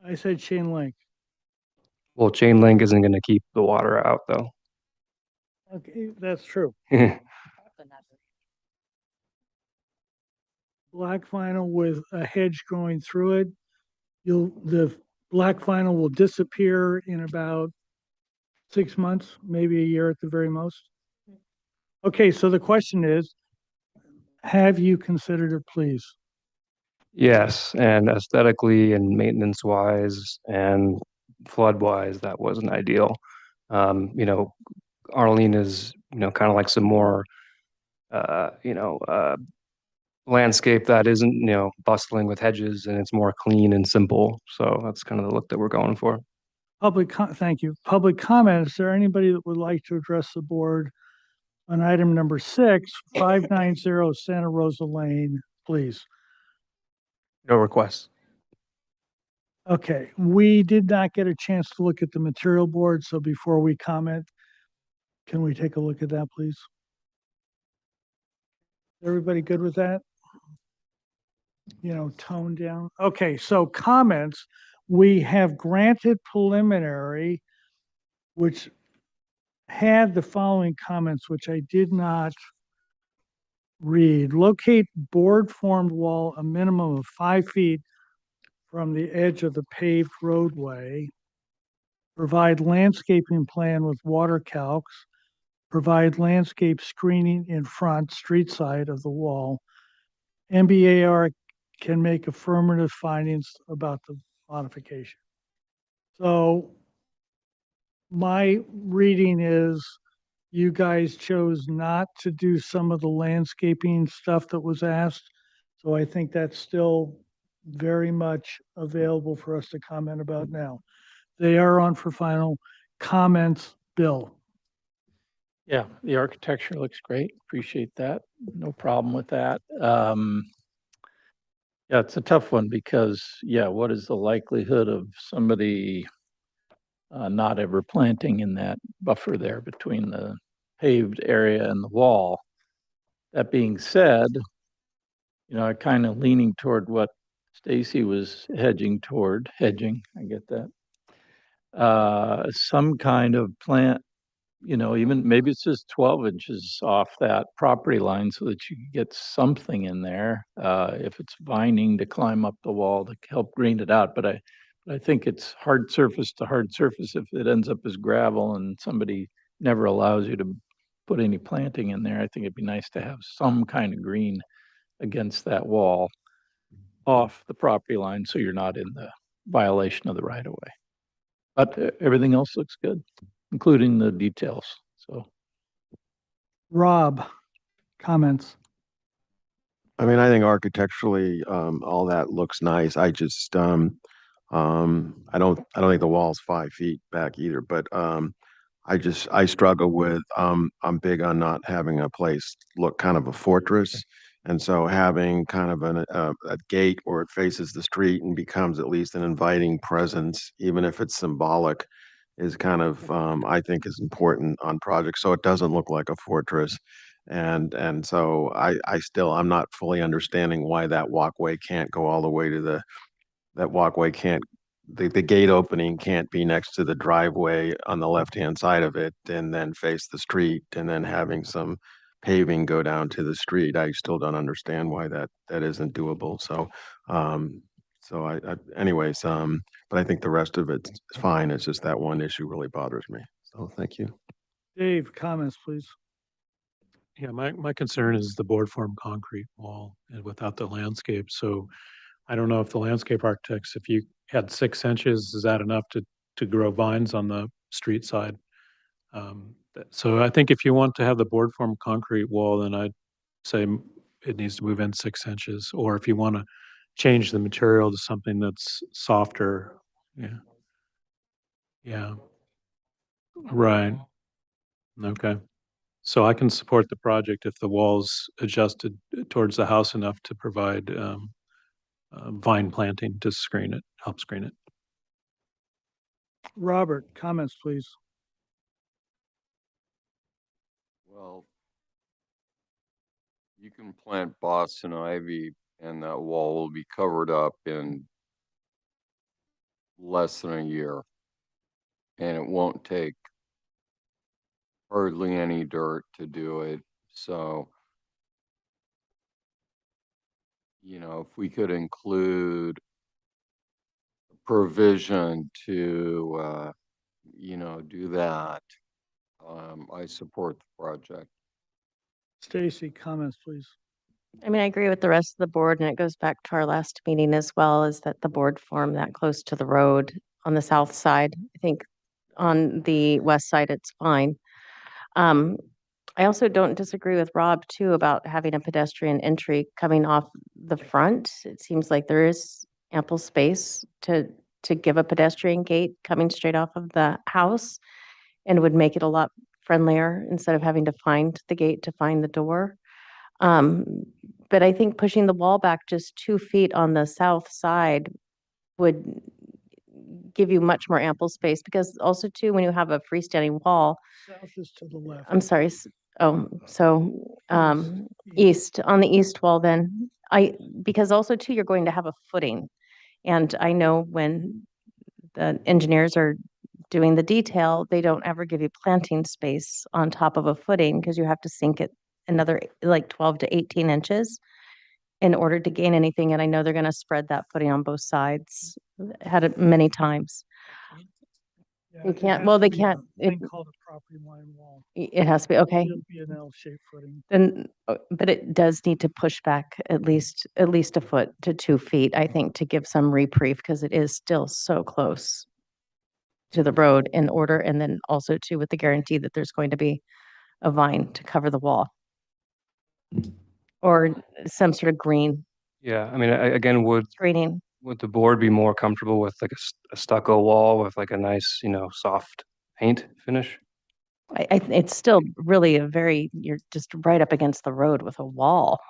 I said chain link. Well, chain link isn't going to keep the water out though. Okay, that's true. Black vinyl with a hedge growing through it. The black vinyl will disappear in about 6 months, maybe a year at the very most. Okay, so the question is, have you considered it, please? Yes, and aesthetically and maintenance wise and flood wise, that wasn't ideal. Arlene is, kind of like some more, landscape that isn't, bustling with hedges and it's more clean and simple. So that's kind of the look that we're going for. Thank you. Public comment. Is there anybody that would like to address the board on item number 6, 590 Santa Rosa Lane, please? No requests. Okay, we did not get a chance to look at the material board, so before we comment, can we take a look at that, please? Everybody good with that? Tone down. Okay, so comments, we have granted preliminary, which had the following comments, which I did not read. Locate board formed wall a minimum of 5 feet from the edge of the paved roadway. Provide landscaping plan with water calcs. Provide landscape screening in front, street side of the wall. MBAR can make affirmative findings about the modification. So my reading is you guys chose not to do some of the landscaping stuff that was asked. So I think that's still very much available for us to comment about now. They are on for final comments. Bill. Yeah, the architecture looks great. Appreciate that. No problem with that. Yeah, it's a tough one because, what is the likelihood of somebody not ever planting in that buffer there between the paved area and the wall? That being said, I kind of leaning toward what Stacy was hedging, I get that. Some kind of plant, even maybe it's just 12 inches off that property line so that you can get something in there. If it's vining to climb up the wall to help green it out. But I think it's hard surface to hard surface if it ends up as gravel and somebody never allows you to put any planting in there. I think it'd be nice to have some kind of green against that wall off the property line so you're not in the violation of the right of way. But everything else looks good, including the details. So, Rob, comments. I mean, I think architecturally, all that looks nice. I just, I don't think the wall's 5 feet back either, but, I struggle with, I'm big on not having a place look kind of a fortress. And so having kind of a gate where it faces the street and becomes at least an inviting presence, even if it's symbolic, is kind of, I think is important on projects. So it doesn't look like a fortress. And so I'm not fully understanding why that walkway can't go all the way to that walkway can't, the gate opening can't be next to the driveway on the left-hand side of it and then face the street and then having some paving go down to the street. I still don't understand why that isn't doable. So, anyways, but I think the rest of it's fine. It's just that one issue really bothers me. So thank you. Dave, comments, please. Yeah, my concern is the board form concrete wall and without the landscape. So I don't know if the landscape architects, if you had 6 inches, is that enough to grow vines on the street side? So I think if you want to have the board form concrete wall, then I'd say it needs to move in 6 inches. Or if you want to change the material to something that's softer, yeah, right. Okay. So I can support the project if the wall's adjusted towards the house enough to provide vine planting to help screen it. Robert, comments, please. Well, you can plant Boston ivy and that wall will be covered up in less than a year. And it won't take hardly any dirt to do it. So, if we could include provision to, do that, I support the project. Stacy, comments, please. I mean, I agree with the rest of the board, and it goes back to our last meeting as well, is that the board form that close to the road on the south side. I think on the west side, it's fine. I also don't disagree with Rob too about having a pedestrian entry coming off the front. It seems like there is ample space to give a pedestrian gate coming straight off of the house and would make it a lot friendlier instead of having to find the gate to find the door. Um, but I think pushing the wall back just 2 feet on the south side would give you much more ample space because also too, when you have a freestanding wall, South is to the left. I'm sorry. East, on the east wall then, because also too, you're going to have a footing. And I know when the engineers are doing the detail, they don't ever give you planting space on top of a footing because you have to sink it another like 12 to 18 inches in order to gain anything. And I know they're going to spread that footing on both sides, had it many times. Yeah, They it can't, has well, to they be can't, a thing called a property line wall. it has to be, okay. It'll be an L-shaped footing. Then, but it does need to push back at least a foot to 2 feet, I think, to give some reprieve because it is still so close to the road in order, and then also too with the guarantee that there's going to be a vine to cover the wall or some sort of green Yeah, I mean, again, screening. would the board be more comfortable with like a stucco wall with like a nice, soft paint finish? It's still really a very, you're just right up against the road with a wall.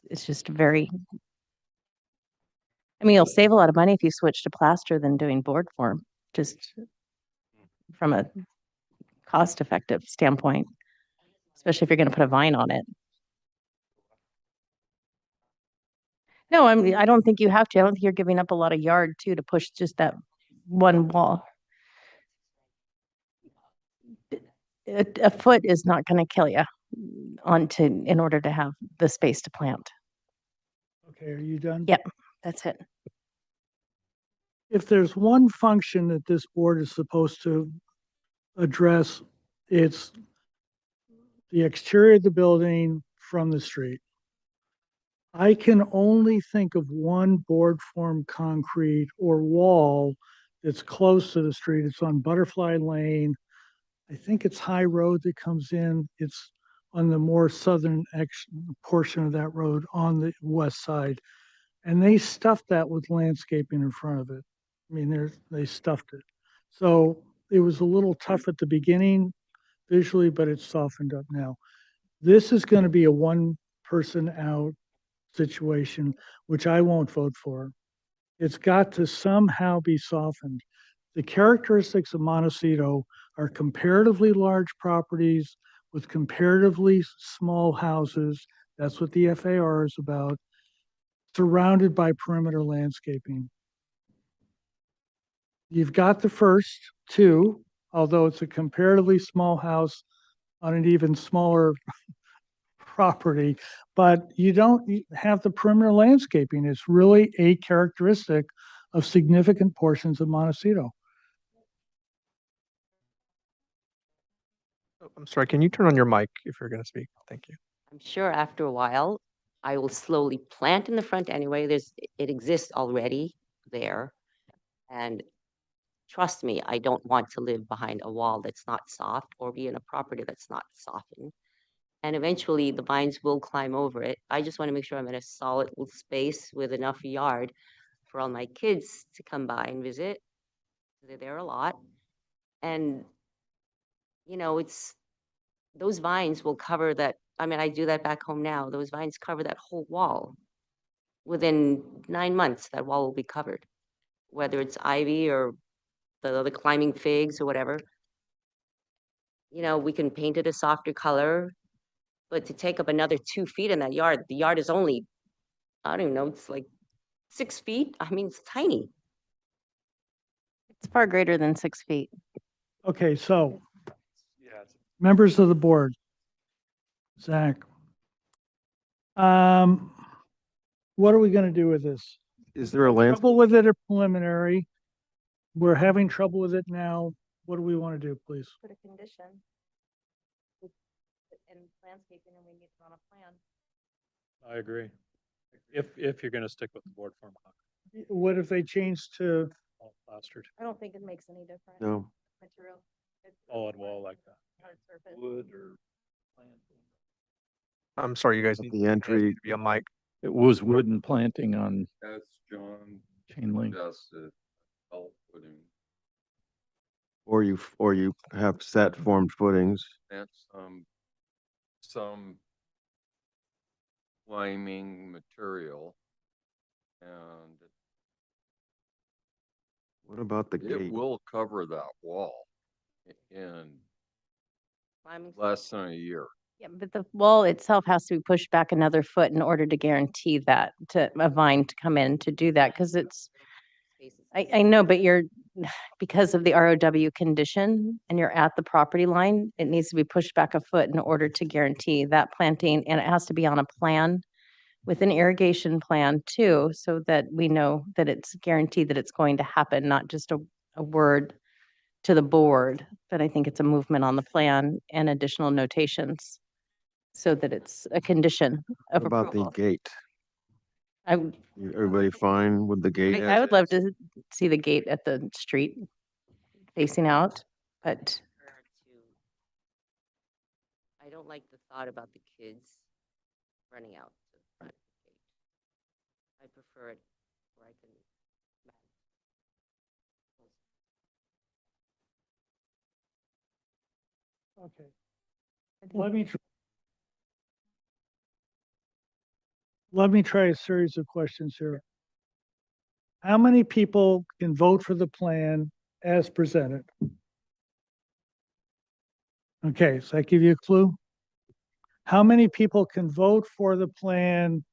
It's just very, I mean, you'll save a lot of money if you switch to plaster than doing board form, just from a cost effective standpoint, especially if you're going to put a vine on it. No, I don't think you have to. I don't think you're giving up a lot of yard too to push just that one wall. A foot is not going to kill you in order to have the space to plant. Okay, are you done? Yep, that's it. If there's one function that this board is supposed to address, it's the exterior of the building from the street. I can only think of one board form concrete or wall that's close to the street. It's on Butterfly Lane. I think it's High Road that comes in. It's on the more southern portion of that road on the west side. And they stuffed that with landscaping in front of it. I mean, they stuffed it. So it was a little tough at the beginning visually, but it's softened up now. This is going to be a one person out situation, which I won't vote for. It's got to somehow be softened. The characteristics of Montecito are comparatively large properties with comparatively small houses. That's what the FAR is about, surrounded by perimeter landscaping. You've got the first two, although it's a comparatively small house on an even smaller property, but you don't have the perimeter landscaping. It's really a characteristic of significant portions of Montecito. Oh, I'm sorry, can you turn on your mic if you're going to speak? Thank you. I'm sure after a while, I will slowly plant in the front anyway. It exists already there. And trust me, I don't want to live behind a wall that's not soft or be in a property that's not softened. And eventually the vines will climb over it. I just want to make sure I'm in a solid space with enough yard for all my kids to come by and visit. They're there a lot. And, those vines will cover that. I mean, I do that back home now. Those vines cover that whole wall. Within 9 months, that wall will be covered, whether it's ivy or the climbing figs or whatever. We can paint it a softer color, but to take up another 2 feet in that yard, the yard is only, I don't even know, it's like 6 feet. I mean, it's tiny. It's far greater than 6 feet. Okay, so members of the board, Zach, what are we going to do with this? Is there a landscape? Trouble with it at preliminary? We're having trouble with it now. What do we want to do, please? Put a condition. And landscaping, and we need it on a plan. I agree. If you're going to stick with the board form, What if they change to all plastered, I don't think it makes any difference. No. Material. solid wall like that. Hard surface. Wood or I'm sorry, you guys At need the you guys entry. need to be on mic. It was wooden planting on As John chain link. suggested, footing Or you have set formed footings. and some climbing material, and What about the it gate? will cover that wall in Climbing less than a year. Yeah, but the wall itself has to be pushed back another foot in order to guarantee that, to a vine to come in to do that, because it's, spaces. I know, but you're, because of the ROW condition and you're at the property line, it needs to be pushed back a foot in order to guarantee that planting, and it has to be on a plan with an irrigation plan too, so that we know that it's guaranteed that it's going to happen, not just a word to the board, but I think it's a movement on the plan and additional notations so that it's a condition of What about the approval. gate? I, would- Everybody fine with the gate? I would love to see the gate at the street facing out, but I don't like the thought about the kids running out to the front gate. I prefer it where I can. Okay. Let me try a series of questions here. How many people can vote for the plan as presented? Okay, so I give you a clue. How many people can vote for the plan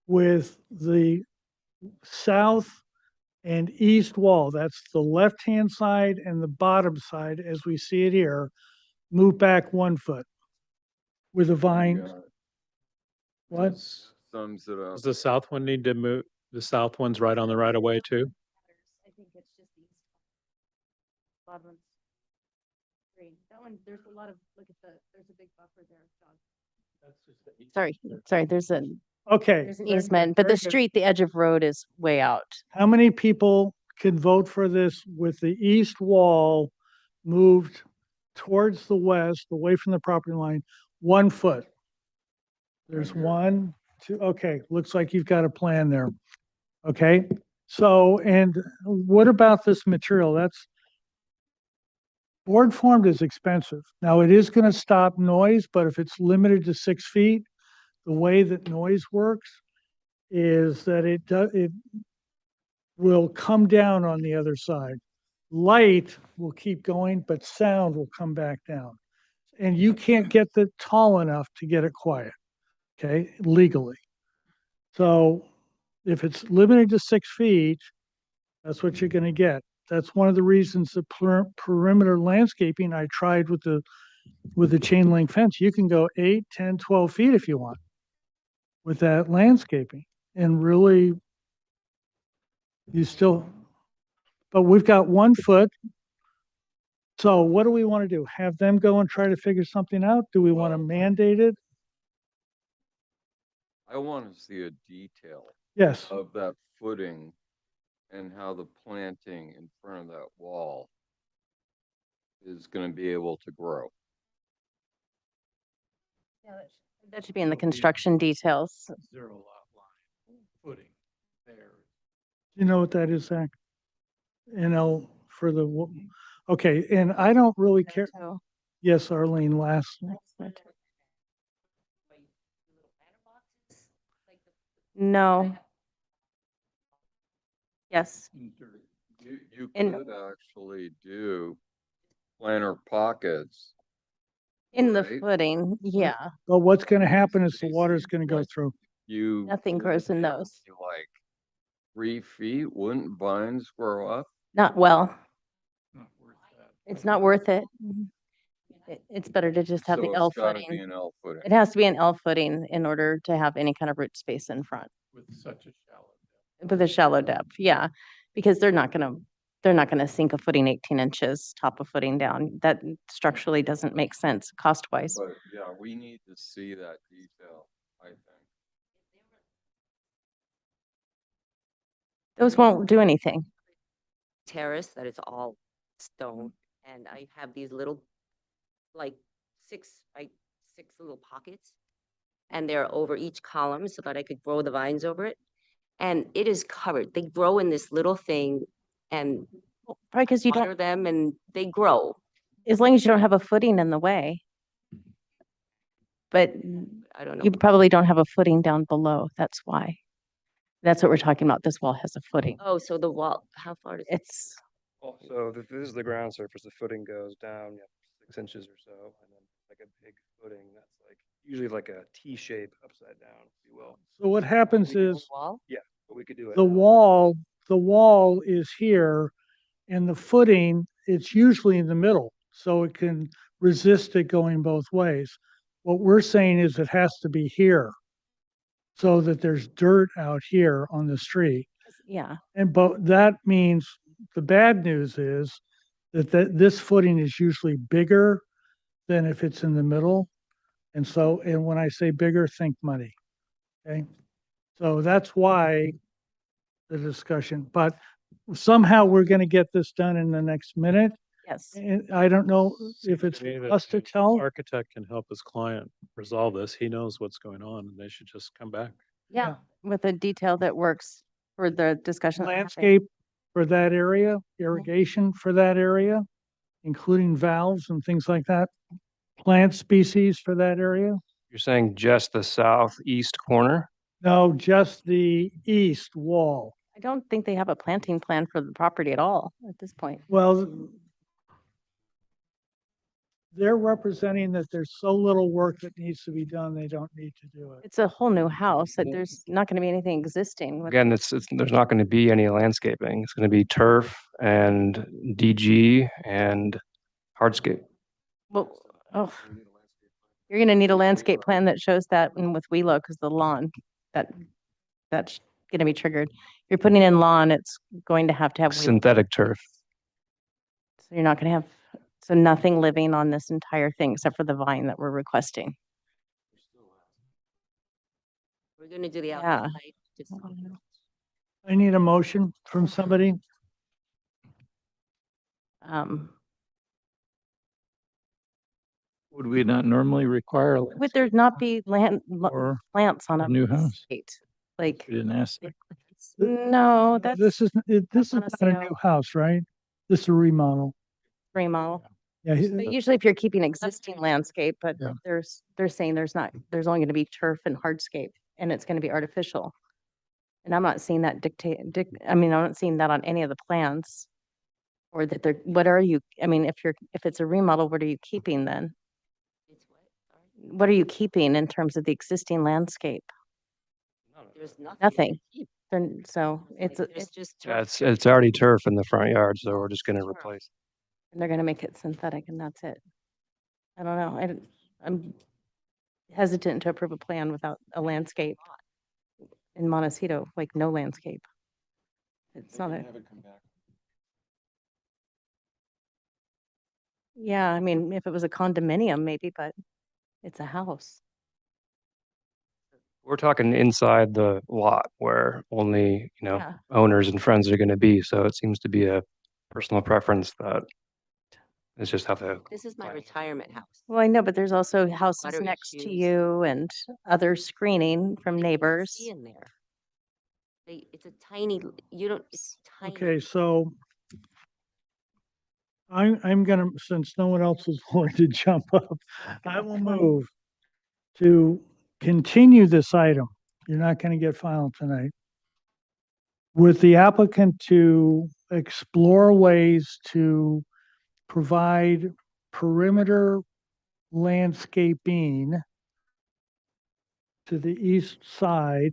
with the south and east wall? That's the left-hand side and the bottom side, as we see it here, move back 1 foot with a vine. What? Sums it up. Does the south one need to move? The south one's right on the right of way too? I think it's just these. Bottom one's green. That one, there's a lot of, look at there's a big buffer there, John. Sorry, there's an Okay. easement, but the street, the edge of road is way out. How many people can vote for this with the east wall moved towards the west, away from the property line, 1 foot? There's 1, 2, okay, looks like you've got a plan there. Okay, so, and what about this material? That's board formed is expensive. Now, it is going to stop noise, but if it's limited to 6 feet, the way that noise works is that it will come down on the other side. Light will keep going, but sound will come back down. And you can't get it tall enough to get it quiet, okay, legally. So if it's limited to 6 feet, that's what you're going to get. That's one of the reasons the perimeter landscaping I tried with the chain link fence. You can go 8, 10, 12 feet if you want with that landscaping, and really you still, but we've got 1 foot. So what do we want to do? Have them go and try to figure something out? Do we want to mandate it? I want to see a detail Yes. of that footing and how the planting in front of that wall is going to be able to grow. Yeah, that should be in the construction details. Zero lot line footing there. You know what that is, Zach? For the, okay, and I don't really care. Yes, Arlene, last. No. Yes. You And- could actually do planter pockets. In the right? footing, yeah. But what's going to happen is the water's going to go through. You. Nothing grows in those. Like 3 feet, wouldn't vines grow up? Not well. It's not worth it. It's better to just have So the it's L gotta be footing. an L footing. It has to be an L footing in order to have any kind of root space in front. With such a shallow. With a shallow depth, yeah, because they're not gonna sink a footing 18 inches, top of footing down. That structurally doesn't make sense cost wise. But yeah, we need to see that detail, I think. Those won't do anything. Terrace that is all stone, and I have these little, like 6 by 6 little pockets, and they're over each column so that I could grow the vines over it. And it is covered. They grow in this little thing, and Probably because you water don't, them, and they grow. as long as you don't have a footing in the way. But I don't know. you probably don't have a footing down below. That's why. That's what we're talking about. This wall has a footing. Oh, so the wall, how far does it? It's, So this is the ground surface. The footing goes down 6 inches or so, and then like a big footing that's like usually like a T shape upside down, if you will. So what happens is Wall? Yeah, but we could do it. the wall is here and the footing, it's usually in the middle, so it can resist it going both ways. What we're saying is it has to be here so that there's dirt out here on the street. yeah. And but that means the bad news is that this footing is usually bigger than if it's in the middle. And so, and when I say bigger, think money. Okay. So that's why the discussion, but somehow we're going to get this done in the next minute. Yes. And I don't know if it's Me, us to tell. architect can help his client resolve this. He knows what's going on and they should just come back. Yeah. With a detail that works for the discussion. that we're having. Landscape for that area, irrigation for that area, including valves and things like that. Plant species for that area. You're saying just the southeast corner? No, just the east wall. I don't think they have a planting plan for the property at all at this point. Well, they're representing that there's so little work that needs to be done, they don't need to do it. It's a whole new house that there's not going to be anything existing. with- Again, there's not going to be any landscaping. It's going to be turf and DG and hardscape. Well, oh, you're going to need a landscape plan that shows that, and with Wheelo, because the lawn, that's going to be triggered. You're putting in lawn, it's going to have Wheelo. Synthetic turf. So you're not going to have, so nothing living on this entire thing except for the vine that we're requesting. We're gonna do the Yeah. outside. Just I need a motion from somebody. Um, Would we not normally require a would there not be or plants on a a new house? site? Like, We didn't ask that. no, that's This is not a Montecito. new house, right? This is a remodel. remodel. Yeah, But usually if you're keeping existing landscape, but Yeah. they're saying there's only going to be turf and hardscape and it's going to be artificial. And I'm not seeing that I'm not seeing that on any of the plans. Or that what are you, I mean, if it's a remodel, what are you keeping then? it's what? Sorry. What are you keeping in terms of the existing landscape? There's nothing. Nothing. Then, so it's There's just Yeah, turf. it's already turf in the front yard, so we're just going to replace. and they're going to make it synthetic and that's it. I don't know. I'm hesitant to approve a plan without a landscape in Montecito, like no landscape. It's not a, yeah, I mean, if it was a condominium, maybe, but it's a house. We're talking inside the lot where only, Yeah. owners and friends are going to be. So it seems to be a personal preference that it's just how the. This is my retirement house. Well, I know, but there's also houses Water next to issues. you and other screening from You can't neighbors. see in there. It's a tiny, you don't, it's tiny. Okay, so I'm gonna, since no one else is going to jump up, I will move to continue this item. You're not gonna get final tonight. With the applicant to explore ways to provide perimeter landscaping to the east side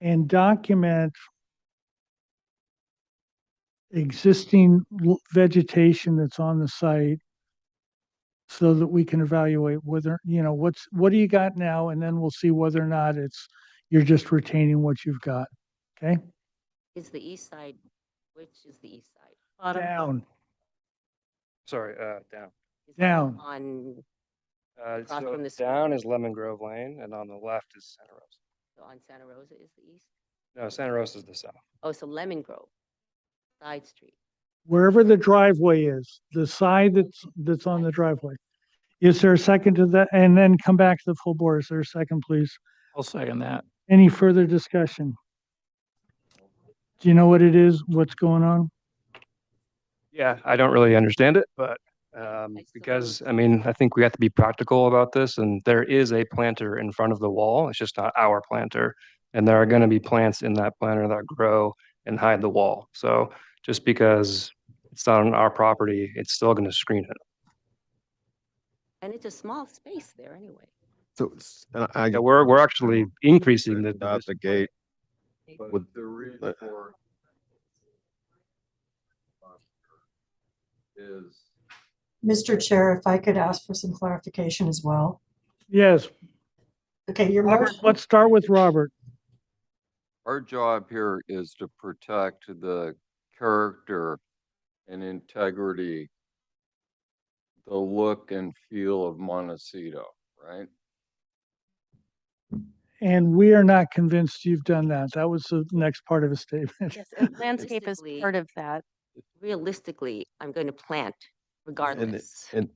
and document existing vegetation that's on the site so that we can evaluate whether, what do you got now? And then we'll see whether or not you're just retaining what you've got. Okay? Is the east side, which is the east side? Down, Sorry, down. Is that down. On, So from the down is Lemon Grove Lane, and on the left is Santa Rosa. so on Santa Rosa is the east? No, Santa Rosa is the south. Oh, so Lemon Grove, side street. Wherever the driveway is, the side that's on the driveway. Is there a second to that? And then come back to the full board. Is there a second, please? I'll second that. Any further discussion? Do you know what it is? What's going on? Yeah, I don't really understand it, but because I mean, I think we have to be practical about this, and there is a planter in front of the wall. It's just not our planter, and there are going to be plants in that planter that grow and hide the wall. So just because it's not on our property, it's still going to screen it. And it's a small space there anyway. So Yeah, we're actually increasing out the gate with Is Mr. Chair, if I could ask for some clarification as well. Yes. Okay, your Robert, motion, let's start with Robert. our job here is to protect the character and integrity, the look and feel of Montecito, right? And we are not convinced you've done that. That was the next part of his statement. Yes, and landscape is part of that. Realistically, I'm going to plant regardless and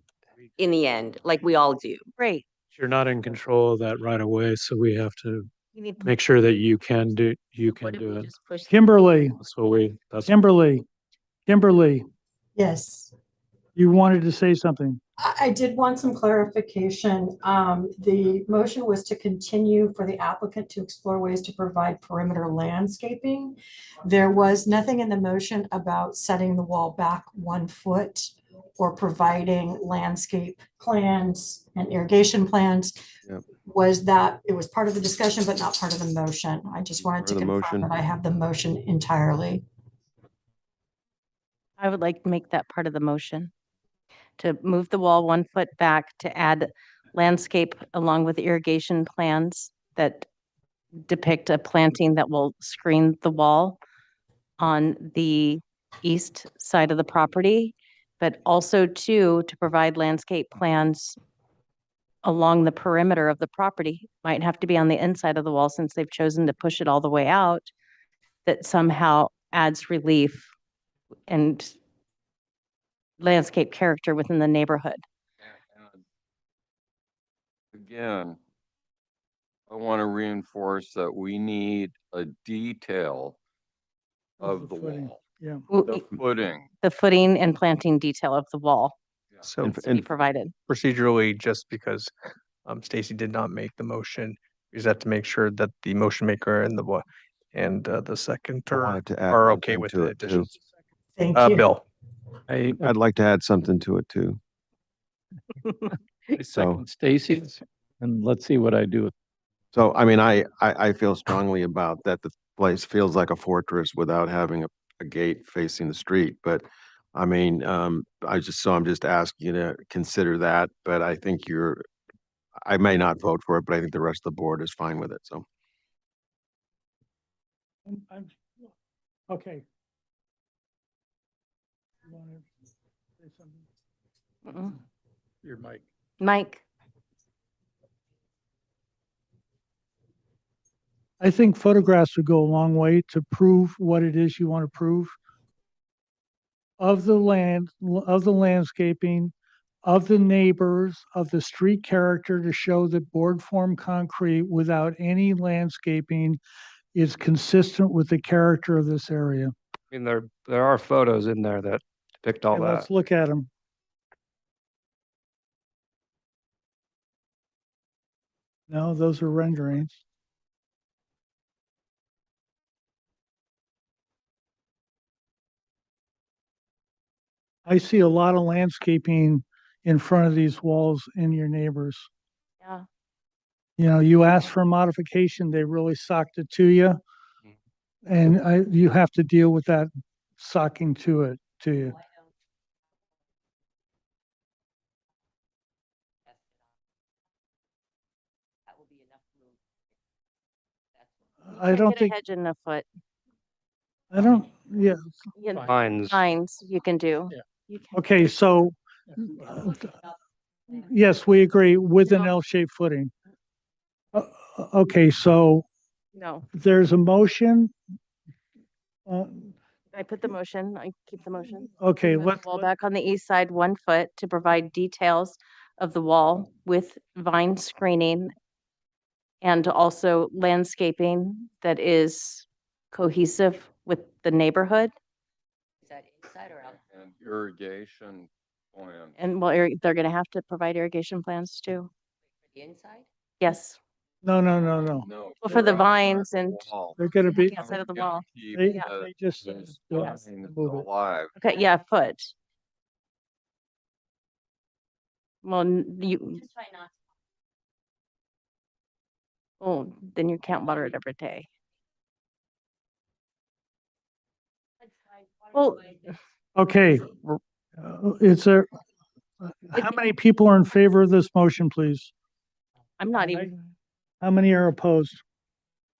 in the end, like we all do. Great. You're not in control of that right away, so we have to You need make sure that you can do What if we it. just push? Kimberly, That's Kimberly, yes. you wanted to say something. I did want some clarification. The motion was to continue for the applicant to explore ways to provide perimeter landscaping. There was nothing in the motion about setting the wall back 1 foot or providing landscape plans and irrigation plans. Yep. Was that, it was part of the discussion, but not part of the motion. I just wanted to Part of the confirm motion. that I have the motion entirely. I would like to make that part of the motion. To move the wall 1 foot back, to add landscape along with irrigation plans that depict a planting that will screen the wall on the east side of the property, but also to provide landscape plans along the perimeter of the property. Might have to be on the inside of the wall since they've chosen to push it all the way out, that somehow adds relief and landscape character within the neighborhood. Again, I want to reinforce that we need a detail of the footing. wall, Yeah. the footing. The footing and planting detail of the wall So needs to be provided. procedurally, just because Stacy did not make the motion, we just have to make sure that the motion maker and the seconder wanted to add are one okay thing with to the it, too. additions. Thank you. Bill. I'd like to add something to it too. I second Stacy's, and let's see what I do. So, I mean, I feel strongly about that. The place feels like a fortress without having a gate facing the street. But I mean, I'm just asking you to consider that. But I think I may not vote for it, but I think the rest of the board is fine with it. So, Okay. You wanna say something? Your mic. Mike, I think photographs would go a long way to prove what it is you want to prove of the land, of the landscaping, of the neighbors, of the street character, to show that board form concrete without any landscaping is consistent with the character of this area. I mean, there are photos in there that depict all Okay, that. let's look at them. No, those are renderings. I see a lot of landscaping in front of these walls in your neighbors. yeah, You know, you asked for a modification, they really socked it to you. And you have to deal with that socking to you. I can't don't get a think, hedge in a foot. I don't, yeah. Pines. Pines you can do. Yeah. You can. Okay, so, yes, we agree with an L-shaped footing. Okay, so No, there's a motion. I put the motion, I keep the motion. Okay, Move the wall back on the east side 1 foot to provide details of the wall with vine screening and also landscaping that is cohesive with the neighborhood. Is that inside or out? And irrigation plan. And well, they're gonna have to provide irrigation plans too. The inside? Yes. No. No. Well, for the around vines and wall. They're gonna be, the outside of the wall. Keep they, Yeah. they just those yes, vines move it. alive. Okay, yeah, a foot. Well, you, Just try not. oh, then you can't water it every day. Well, Okay, it's a, how many people are in favor of this motion, please? I'm not even, How many are opposed?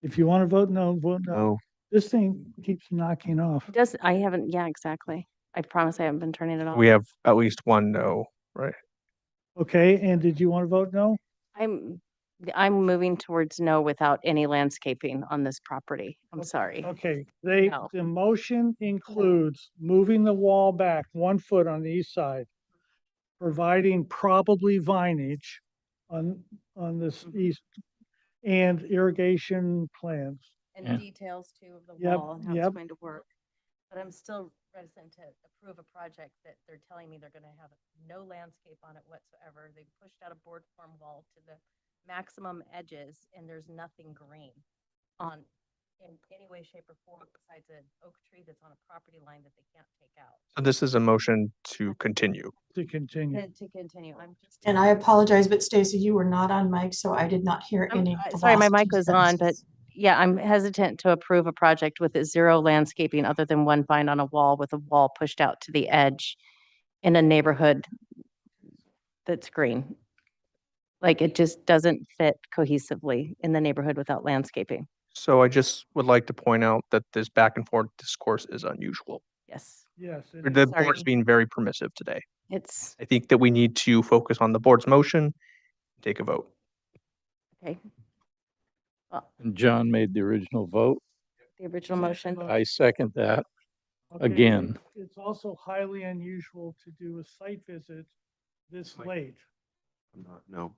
If you want to vote no, vote no. No. This thing keeps knocking off. it does, I haven't, yeah, exactly. I promise I haven't been turning it off. We have at least one no, right? Okay, and did you want to vote no? I'm moving towards no without any landscaping on this property. I'm sorry. Okay, No. the motion includes moving the wall back 1 foot on the east side, providing probably vinage on this east, and irrigation plans. And Yeah. details too of the Yep, wall and how yep. it's going to work. But I'm still reticent to approve a project that they're telling me they're gonna have no landscape on it whatsoever. They pushed out a board form wall to the maximum edges and there's nothing green on, in any way, shape or form besides an oak tree that's on a property line that they can't take out. So this is a motion to continue. To continue. To continue, I'm just. And I apologize, but Stacy, you were not on mic, so I did not hear I'm- any. of the Sorry, my last mic two was on, but sentences. yeah, I'm hesitant to approve a project with zero landscaping other than one vine on a wall with a wall pushed out to the edge in a neighborhood that's green. Like it just doesn't fit cohesively in the neighborhood without landscaping. So I just would like to point out that this back and forth discourse is unusual. Yes, Yes. it The is. board's Sorry. being very permissive today. it's, I think that we need to focus on the board's motion, take a vote. okay. Well, And John made the original vote. the original motion. I second that. Okay, Again. It's also highly unusual to do a site visit this late. No.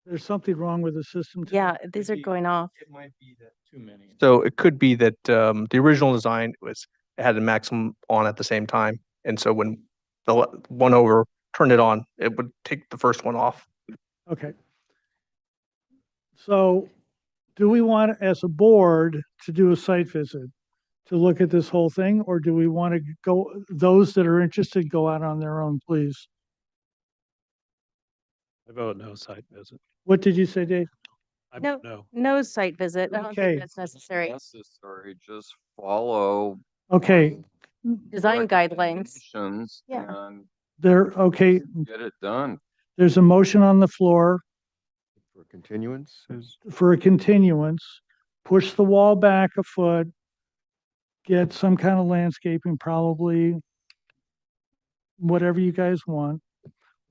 There's something wrong with the system. today. Yeah, these are going off. It might be that too many. So it could be that the original design it had a maximum on at the same time. And so when the one over turned it on, it would take the first one off. Okay. So do we want, as a board, to do a site visit to look at this whole thing? Or do we want to go, those that are interested, go out on their own, please? I vote no site visit. What did you say, Dave? I No, vote no. no site visit. I don't Okay. think that's necessary. Necessary, just follow. Okay, Design guidelines. recommendations Yeah. And there, okay, get it done. there's a motion on the floor For continuance is, for a continuance. Push the wall back a foot. Get some kind of landscaping, probably whatever you guys want.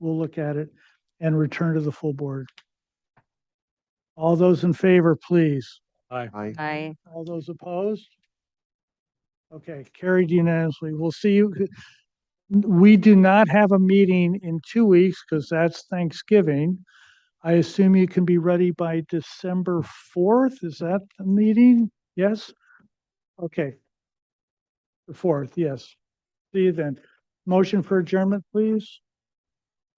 We'll look at it and return to the full board. All those in favor, please. I, All those opposed? Okay, carried unanimously. We'll see you. We do not have a meeting in 2 weeks because that's Thanksgiving. I assume you can be ready by December 4th. Is that the meeting? Yes? Okay. The 4th, yes. See you then. Motion for adjournment, please.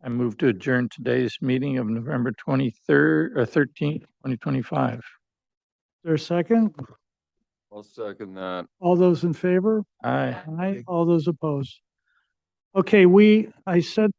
I move to adjourn today's meeting of November 23rd or 13th, 2025. Is there a second? I'll second that. All those in favor? Aye. Aye. All those opposed? Okay, I said